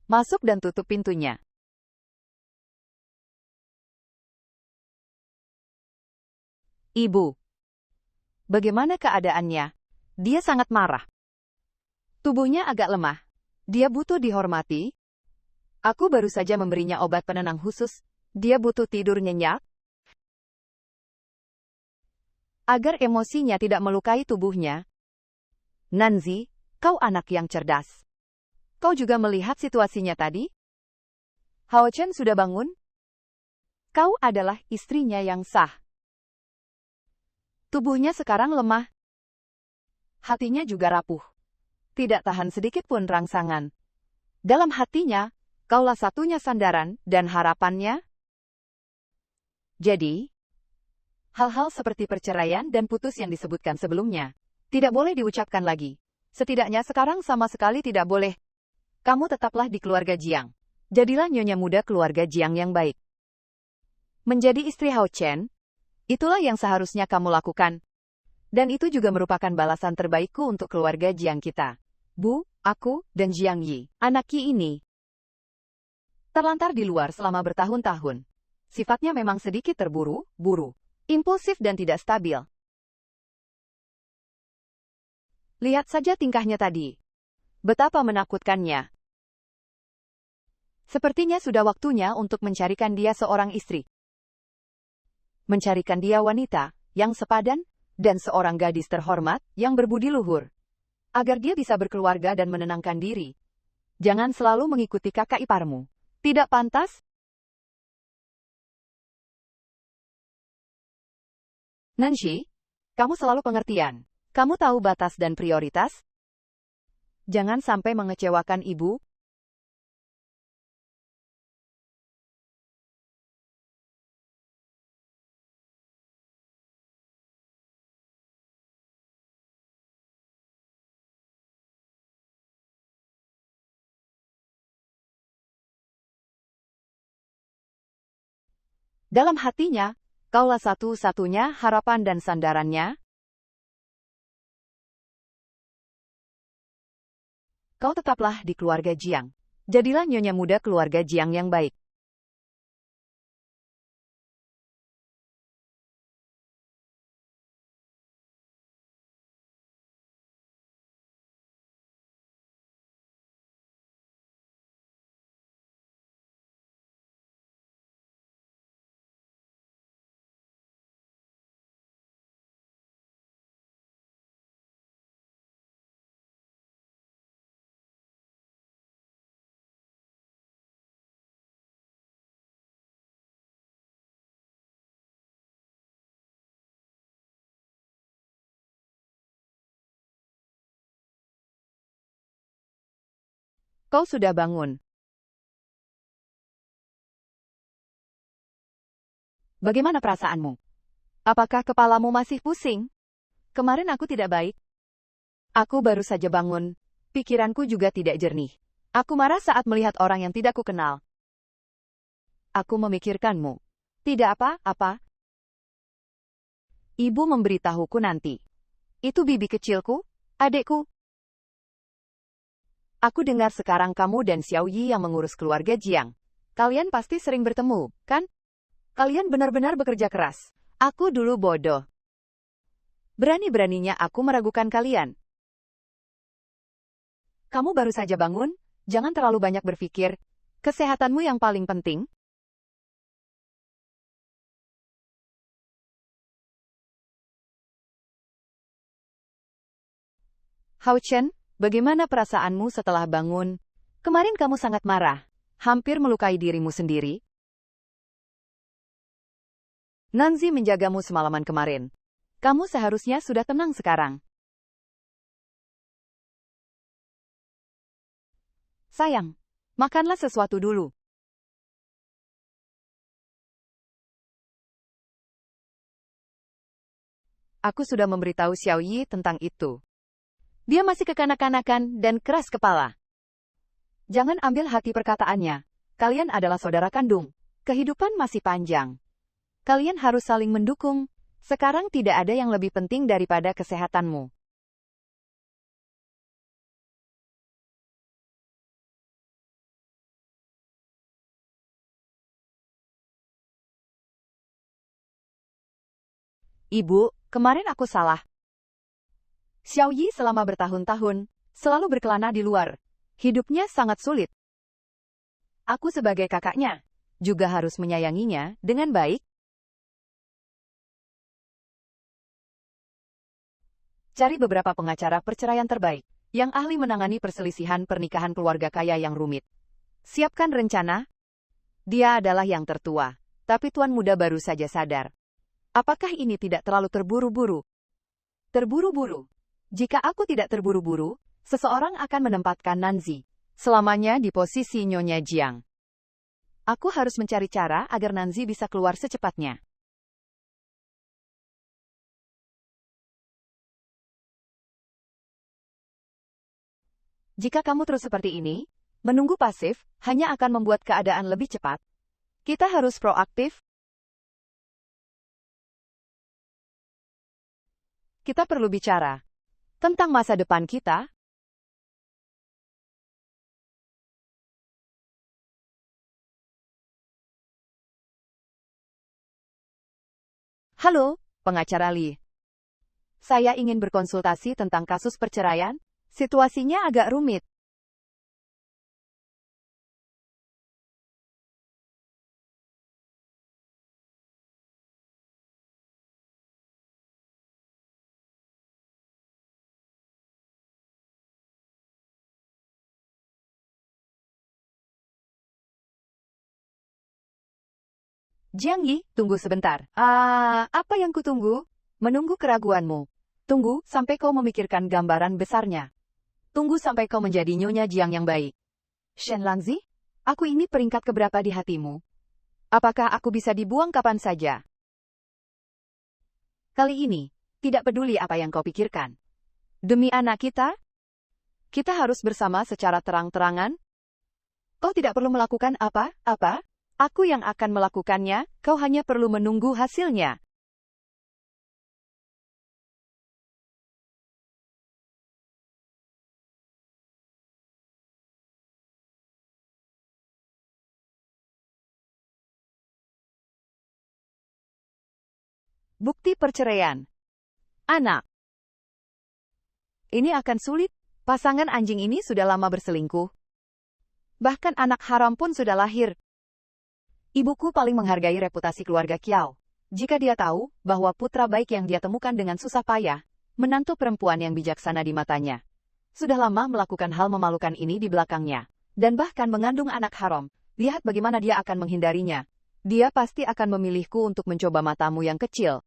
masuk dan tutup pintunya. Ibu, bagaimana keadaannya? Dia sangat marah. Tubuhnya agak lemah. Dia butuh dihormati. Aku baru saja memberinya obat penenang khusus. Dia butuh tidur nyenyak. Agar emosinya tidak melukai tubuhnya. Nanzi, kau anak yang cerdas. Kau juga melihat situasinya tadi? Hao Chen sudah bangun? Kau adalah istrinya yang sah. Tubuhnya sekarang lemah. Hatinya juga rapuh. Tidak tahan sedikit pun rangsangan. Dalam hatinya, kaulah satunya sandaran dan harapannya. Jadi, hal-hal seperti perceraian dan putus yang disebutkan sebelumnya, tidak boleh diucapkan lagi. Setidaknya sekarang sama sekali tidak boleh. Kamu tetaplah di keluarga Jiang. Jadilah nyonya muda keluarga Jiang yang baik. Menjadi istri Hao Chen, itulah yang seharusnya kamu lakukan. Dan itu juga merupakan balasan terbaikku untuk keluarga Jiang kita. Bu, aku, dan Jiang Yi, anak Qi ini, terlantar di luar selama bertahun-tahun. Sifatnya memang sedikit terburu-buru, impulsif dan tidak stabil. Lihat saja tingkahnya tadi. Betapa menakutkannya. Sepertinya sudah waktunya untuk mencarikan dia seorang istri. Mencarikan dia wanita yang sepadan dan seorang gadis terhormat yang berbudi luhur. Agar dia bisa berkeluarga dan menenangkan diri. Jangan selalu mengikuti kakak iparmu. Tidak pantas. Nanshi, kamu selalu pengertian. Kamu tahu batas dan prioritas. Jangan sampai mengecewakan ibu. Dalam hatinya, kaulah satu-satunya harapan dan sandarannya. Kau tetaplah di keluarga Jiang. Jadilah nyonya muda keluarga Jiang yang baik. Kau sudah bangun. Bagaimana perasaanmu? Apakah kepalamu masih pusing? Kemarin aku tidak baik. Aku baru saja bangun. Pikiranku juga tidak jernih. Aku marah saat melihat orang yang tidak kukenal. Aku memikirkanmu. Tidak apa-apa. Ibu memberitahuku nanti. Itu bibi kecilku, adekku. Aku dengar sekarang kamu dan Xiao Yi yang mengurus keluarga Jiang. Kalian pasti sering bertemu, kan? Kalian benar-benar bekerja keras. Aku dulu bodoh. Berani-beraninya aku meragukan kalian. Kamu baru saja bangun, jangan terlalu banyak berpikir. Kesehatanmu yang paling penting. Hao Chen, bagaimana perasaanmu setelah bangun? Kemarin kamu sangat marah, hampir melukai dirimu sendiri. Nanzi menjagamu semalaman kemarin. Kamu seharusnya sudah tenang sekarang. Sayang, makanlah sesuatu dulu. Aku sudah memberitahu Xiao Yi tentang itu. Dia masih kekanak-kanakan dan keras kepala. Jangan ambil hati perkataannya. Kalian adalah saudara kandung. Kehidupan masih panjang. Kalian harus saling mendukung. Sekarang tidak ada yang lebih penting daripada kesehatanmu. Ibu, kemarin aku salah. Xiao Yi selama bertahun-tahun selalu berkelana di luar. Hidupnya sangat sulit. Aku sebagai kakaknya juga harus menyayanginya dengan baik. Cari beberapa pengacara perceraian terbaik yang ahli menangani perselisihan pernikahan keluarga kaya yang rumit. Siapkan rencana. Dia adalah yang tertua, tapi tuan muda baru saja sadar. Apakah ini tidak terlalu terburu-buru? Terburu-buru. Jika aku tidak terburu-buru, seseorang akan menempatkan Nanzi selamanya di posisi Nyonya Jiang. Aku harus mencari cara agar Nanzi bisa keluar secepatnya. Jika kamu terus seperti ini, menunggu pasif hanya akan membuat keadaan lebih cepat. Kita harus proaktif. Kita perlu bicara tentang masa depan kita. Halo, pengacara Li. Saya ingin berkonsultasi tentang kasus perceraian. Situasinya agak rumit. Jiang Yi, tunggu sebentar. Apa yang kutunggu? Menunggu keraguanmu. Tunggu sampai kau memikirkan gambaran besarnya. Tunggu sampai kau menjadi Nyonya Jiang yang baik. Shen Langzi, aku ini peringkat keberapa di hatimu? Apakah aku bisa dibuang kapan saja? Kali ini, tidak peduli apa yang kau pikirkan. Demi anak kita harus bersama secara terang-terangan. Kau tidak perlu melakukan apa-apa. Aku yang akan melakukannya, kau hanya perlu menunggu hasilnya. Bukti perceraian. Anak. Ini akan sulit. Pasangan anjing ini sudah lama berselingkuh. Bahkan anak haram pun sudah lahir. Ibuku paling menghargai reputasi keluarga Kiao. Jika dia tahu bahwa putra baik yang dia temukan dengan susah payah, menantu perempuan yang bijaksana di matanya, sudah lama melakukan hal memalukan ini di belakangnya, dan bahkan mengandung anak haram, lihat bagaimana dia akan menghindarinya. Dia pasti akan memilihku untuk mencoba matamu yang kecil.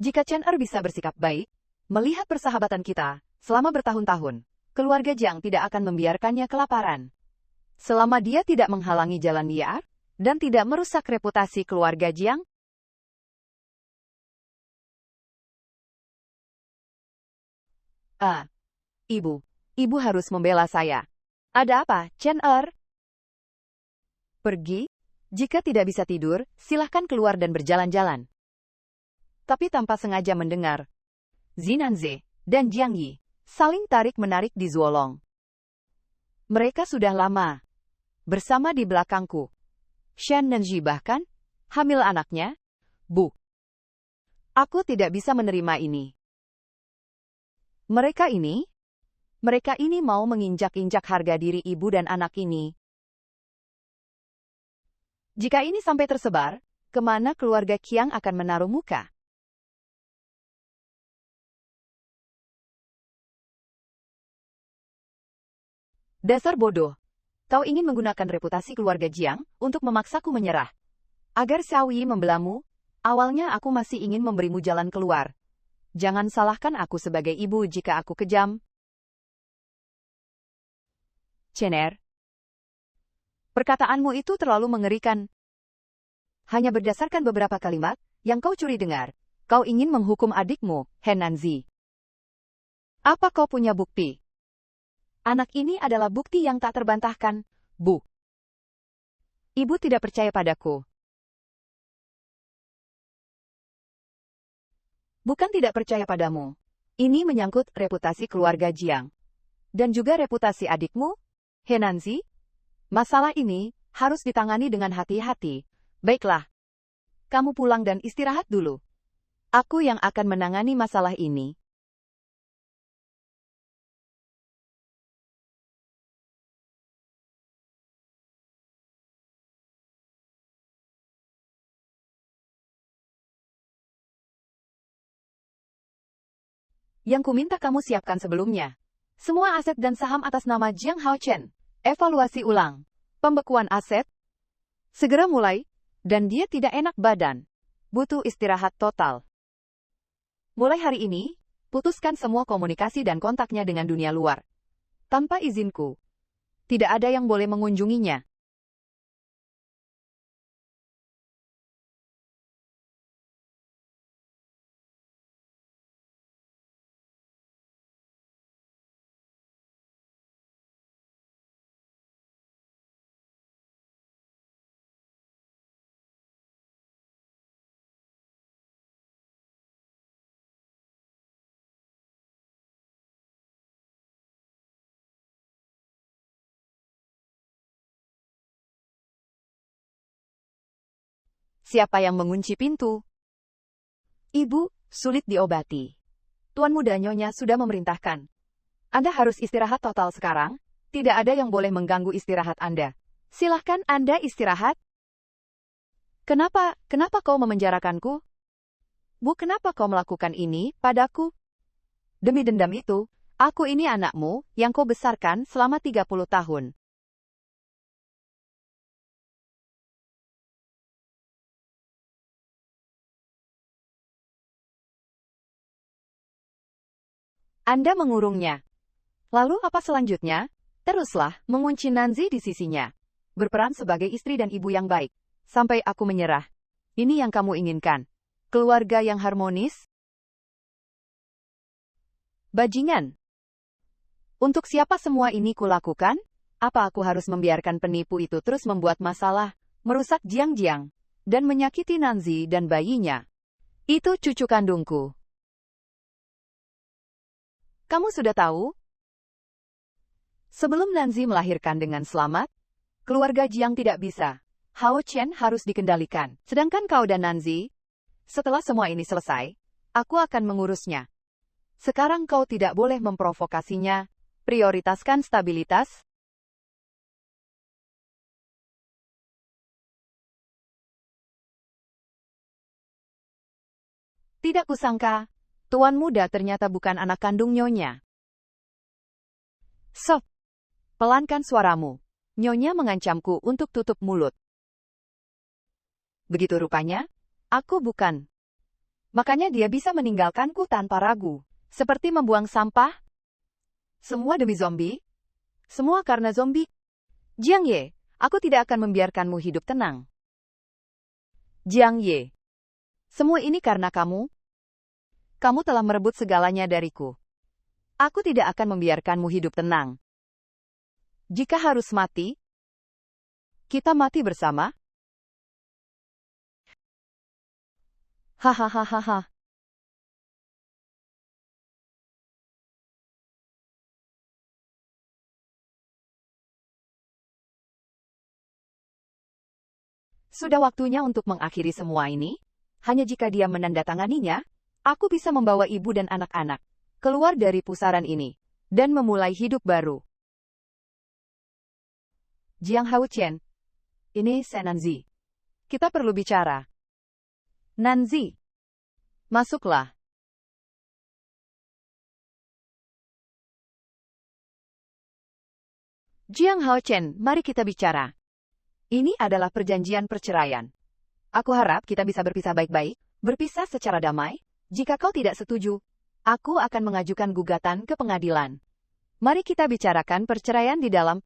Jika Chen Er bisa bersikap baik, melihat persahabatan kita selama bertahun-tahun, keluarga Jiang tidak akan membiarkannya kelaparan. Selama dia tidak menghalangi jalan liar, dan tidak merusak reputasi keluarga Jiang? Ah, Ibu. Ibu harus membela saya. Ada apa, Chen Er? Pergi? Jika tidak bisa tidur, silahkan keluar dan berjalan-jalan. Tapi tanpa sengaja mendengar, Zinanze dan Jiang Yi saling tarik-menarik di Zuolong. Mereka sudah lama bersama di belakangku. Shen Nenji bahkan hamil anaknya. Bu, aku tidak bisa menerima ini. Mereka ini mau menginjak-injak harga diri ibu dan anak ini. Jika ini sampai tersebar, kemana keluarga Qiang akan menaruh muka? Dasar bodoh. Kau ingin menggunakan reputasi keluarga Jiang untuk memaksaku menyerah. Agar Xiao Yi membelamu, awalnya aku masih ingin memberimu jalan keluar. Jangan salahkan aku sebagai ibu jika aku kejam. Chen Er, perkataanmu itu terlalu mengerikan. Hanya berdasarkan beberapa kalimat yang kau curi dengar, kau ingin menghukum adikmu, He Nanzi. Apa kau punya bukti? Anak ini adalah bukti yang tak terbantahkan, Bu. Ibu tidak percaya padaku. Bukan tidak percaya padamu. Ini menyangkut reputasi keluarga Jiang. Dan juga reputasi adikmu, He Nanzi. Masalah ini harus ditangani dengan hati-hati. Baiklah. Kamu pulang dan istirahat dulu. Aku yang akan menangani masalah ini. Yang kuminta kamu siapkan sebelumnya. Semua aset dan saham atas nama Jiang Haochen. Evaluasi ulang. Pembekuan aset. Segera mulai. Dan dia tidak enak badan. Butuh istirahat total. Mulai hari ini, putuskan semua komunikasi dan kontaknya dengan dunia luar. Tanpa izinku. Tidak ada yang boleh mengunjunginya. Siapa yang mengunci pintu? Ibu, sulit diobati. Tuan muda Nyonya sudah memerintahkan. Anda harus istirahat total sekarang. Tidak ada yang boleh mengganggu istirahat Anda. Silahkan Anda istirahat. Kenapa kau memenjarakanku? Bu, kenapa kau melakukan ini padaku? Demi dendam itu, aku ini anakmu yang kau besarkan selama 30 tahun. Anda mengurungnya. Lalu apa selanjutnya? Teruslah mengunci Nanzi di sisinya. Berperan sebagai istri dan ibu yang baik. Sampai aku menyerah. Ini yang kamu inginkan. Keluarga yang harmonis? Bajingan. Untuk siapa semua ini kulakukan? Apa aku harus membiarkan penipu itu terus membuat masalah, merusak Jiang-Jiang, dan menyakiti Nanzi dan bayinya? Itu cucu kandungku. Kamu sudah tahu? Sebelum Nanzi melahirkan dengan selamat, keluarga Jiang tidak bisa. Hao Chen harus dikendalikan. Sedangkan kau dan Nanzi, setelah semua ini selesai, aku akan mengurusnya. Sekarang kau tidak boleh memprovokasinya. Prioritaskan stabilitas. Tidak kusangka, tuan muda ternyata bukan anak kandung Nyonya. Sob, pelankan suaramu. Nyonya mengancamku untuk tutup mulut. Begitu rupanya, aku bukan. Makanya dia bisa meninggalkanku tanpa ragu. Seperti membuang sampah. Semua demi zombie. Semua karena zombie. Jiang Ye, aku tidak akan membiarkanmu hidup tenang. Jiang Ye. Semua ini karena kamu. Kamu telah merebut segalanya dariku. Aku tidak akan membiarkanmu hidup tenang. Jika harus mati, kita mati bersama. Hahaha. Sudah waktunya untuk mengakhiri semua ini. Hanya jika dia menandatanganinya, aku bisa membawa ibu dan anak-anak keluar dari pusaran ini dan memulai hidup baru. Jiang Haochen, ini Sen Nanzi. Kita perlu bicara. Nanzi, masuklah. Jiang Haochen, mari kita bicara. Ini adalah perjanjian perceraian. Aku harap kita bisa berpisah baik-baik, berpisah secara damai. Jika kau tidak setuju, aku akan mengajukan gugatan ke pengadilan. Mari kita bicarakan perceraian di dalam.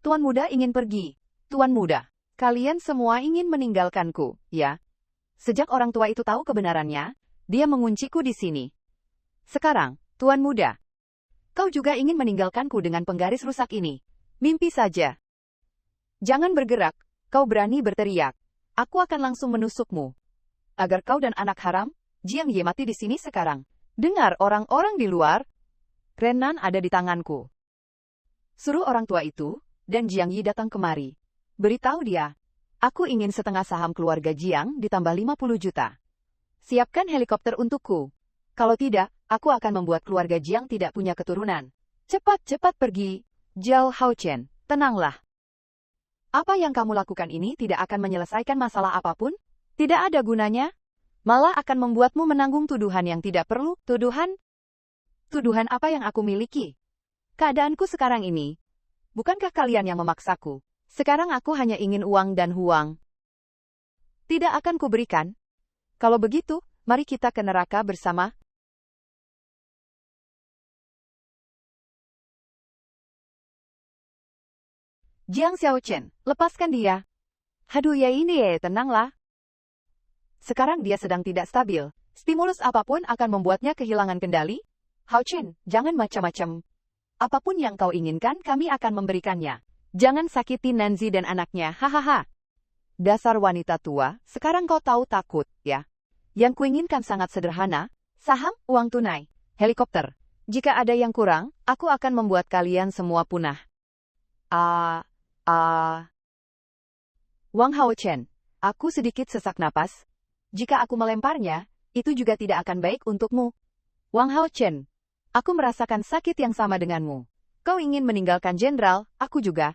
Tuan muda ingin pergi. Tuan muda, kalian semua ingin meninggalkanku, ya? Sejak orang tua itu tahu kebenarannya, dia mengunciku di sini. Sekarang, Tuan muda, kau juga ingin meninggalkanku dengan penggaris rusak ini. Mimpi saja. Jangan bergerak, kau berani berteriak. Aku akan langsung menusukmu. Agar kau dan anak haram, Jiang Ye mati di sini sekarang. Dengar orang-orang di luar, Renan ada di tanganku. Suruh orang tua itu dan Jiang Yi datang kemari. Beritahu dia, aku ingin setengah saham keluarga Jiang ditambah 50 juta. Siapkan helikopter untukku. Kalau tidak, aku akan membuat keluarga Jiang tidak punya keturunan. Cepat-cepat pergi. Zhao Haochen, tenanglah. Apa yang kamu lakukan ini tidak akan menyelesaikan masalah apapun? Tidak ada gunanya. Malah akan membuatmu menanggung tuduhan yang tidak perlu. Tuduhan? Tuduhan apa yang aku miliki? Keadaanku sekarang ini. Bukankah kalian yang memaksaku? Sekarang aku hanya ingin uang dan huang. Tidak akan kuberikan. Kalau begitu, mari kita ke neraka bersama. Jiang Xiaochen, lepaskan dia. Aduh ya ini tenanglah. Sekarang dia sedang tidak stabil. Stimulus apapun akan membuatnya kehilangan kendali. Haochen, jangan macam-macam. Apapun yang kau inginkan, kami akan memberikannya. Jangan sakiti Nanzi dan anaknya, hahaha. Dasar wanita tua, sekarang kau tahu takut, ya? Yang kuinginkan sangat sederhana, saham, uang tunai, helikopter. Jika ada yang kurang, aku akan membuat kalian semua punah. Wang Haochen, aku sedikit sesak napas. Jika aku melemparnya, itu juga tidak akan baik untukmu. Wang Haochen, aku merasakan sakit yang sama denganmu. Kau ingin meninggalkan jenderal, aku juga.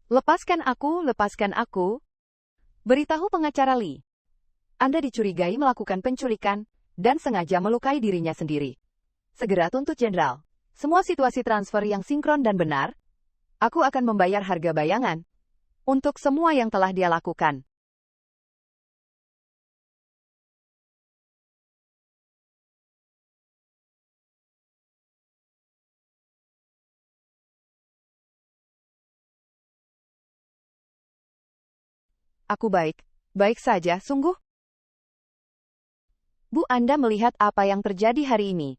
Lepaskan aku. Beritahu pengacara Li. Anda dicurigai melakukan penculikan dan sengaja melukai dirinya sendiri. Segera tuntut jenderal. Semua situasi transfer yang sinkron dan benar. Aku akan membayar harga bayangan untuk semua yang telah dia lakukan. Aku baik saja, sungguh. Bu, Anda melihat apa yang terjadi hari ini.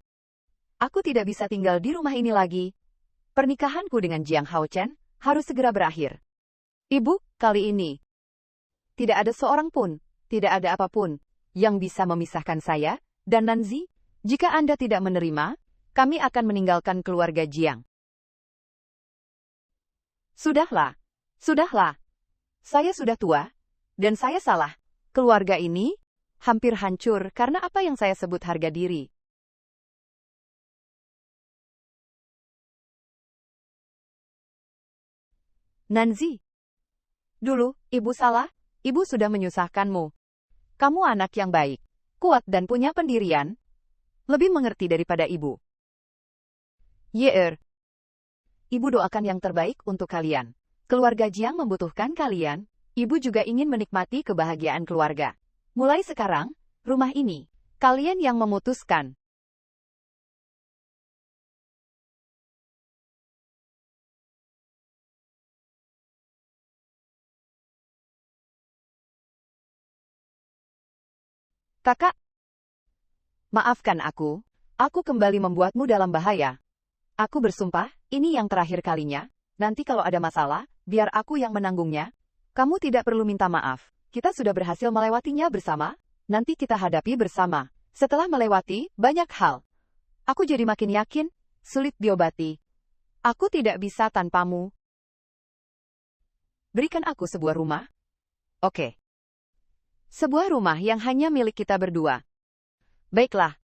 Aku tidak bisa tinggal di rumah ini lagi. Pernikahanku dengan Jiang Haochen harus segera berakhir. Ibu, kali ini tidak ada seorang pun, tidak ada apapun yang bisa memisahkan saya dan Nanzi. Jika Anda tidak menerima, kami akan meninggalkan keluarga Jiang. Sudahlah. Saya sudah tua, dan saya salah. Keluarga ini hampir hancur karena apa yang saya sebut harga diri. Nanzi. Dulu, ibu salah, ibu sudah menyusahkanmu. Kamu anak yang baik, kuat dan punya pendirian. Lebih mengerti daripada ibu. Yeer. Ibu doakan yang terbaik untuk kalian. Keluarga Jiang membutuhkan kalian. Ibu juga ingin menikmati kebahagiaan keluarga. Mulai sekarang, rumah ini, kalian yang memutuskan. Kakak, maafkan aku kembali membuatmu dalam bahaya. Aku bersumpah, ini yang terakhir kalinya. Nanti kalau ada masalah, biar aku yang menanggungnya. Kamu tidak perlu minta maaf. Kita sudah berhasil melewatinya bersama. Nanti kita hadapi bersama. Setelah melewati banyak hal, aku jadi makin yakin, sulit diobati. Aku tidak bisa tanpamu. Berikan aku sebuah rumah. Oke. Sebuah rumah yang hanya milik kita berdua. Baiklah,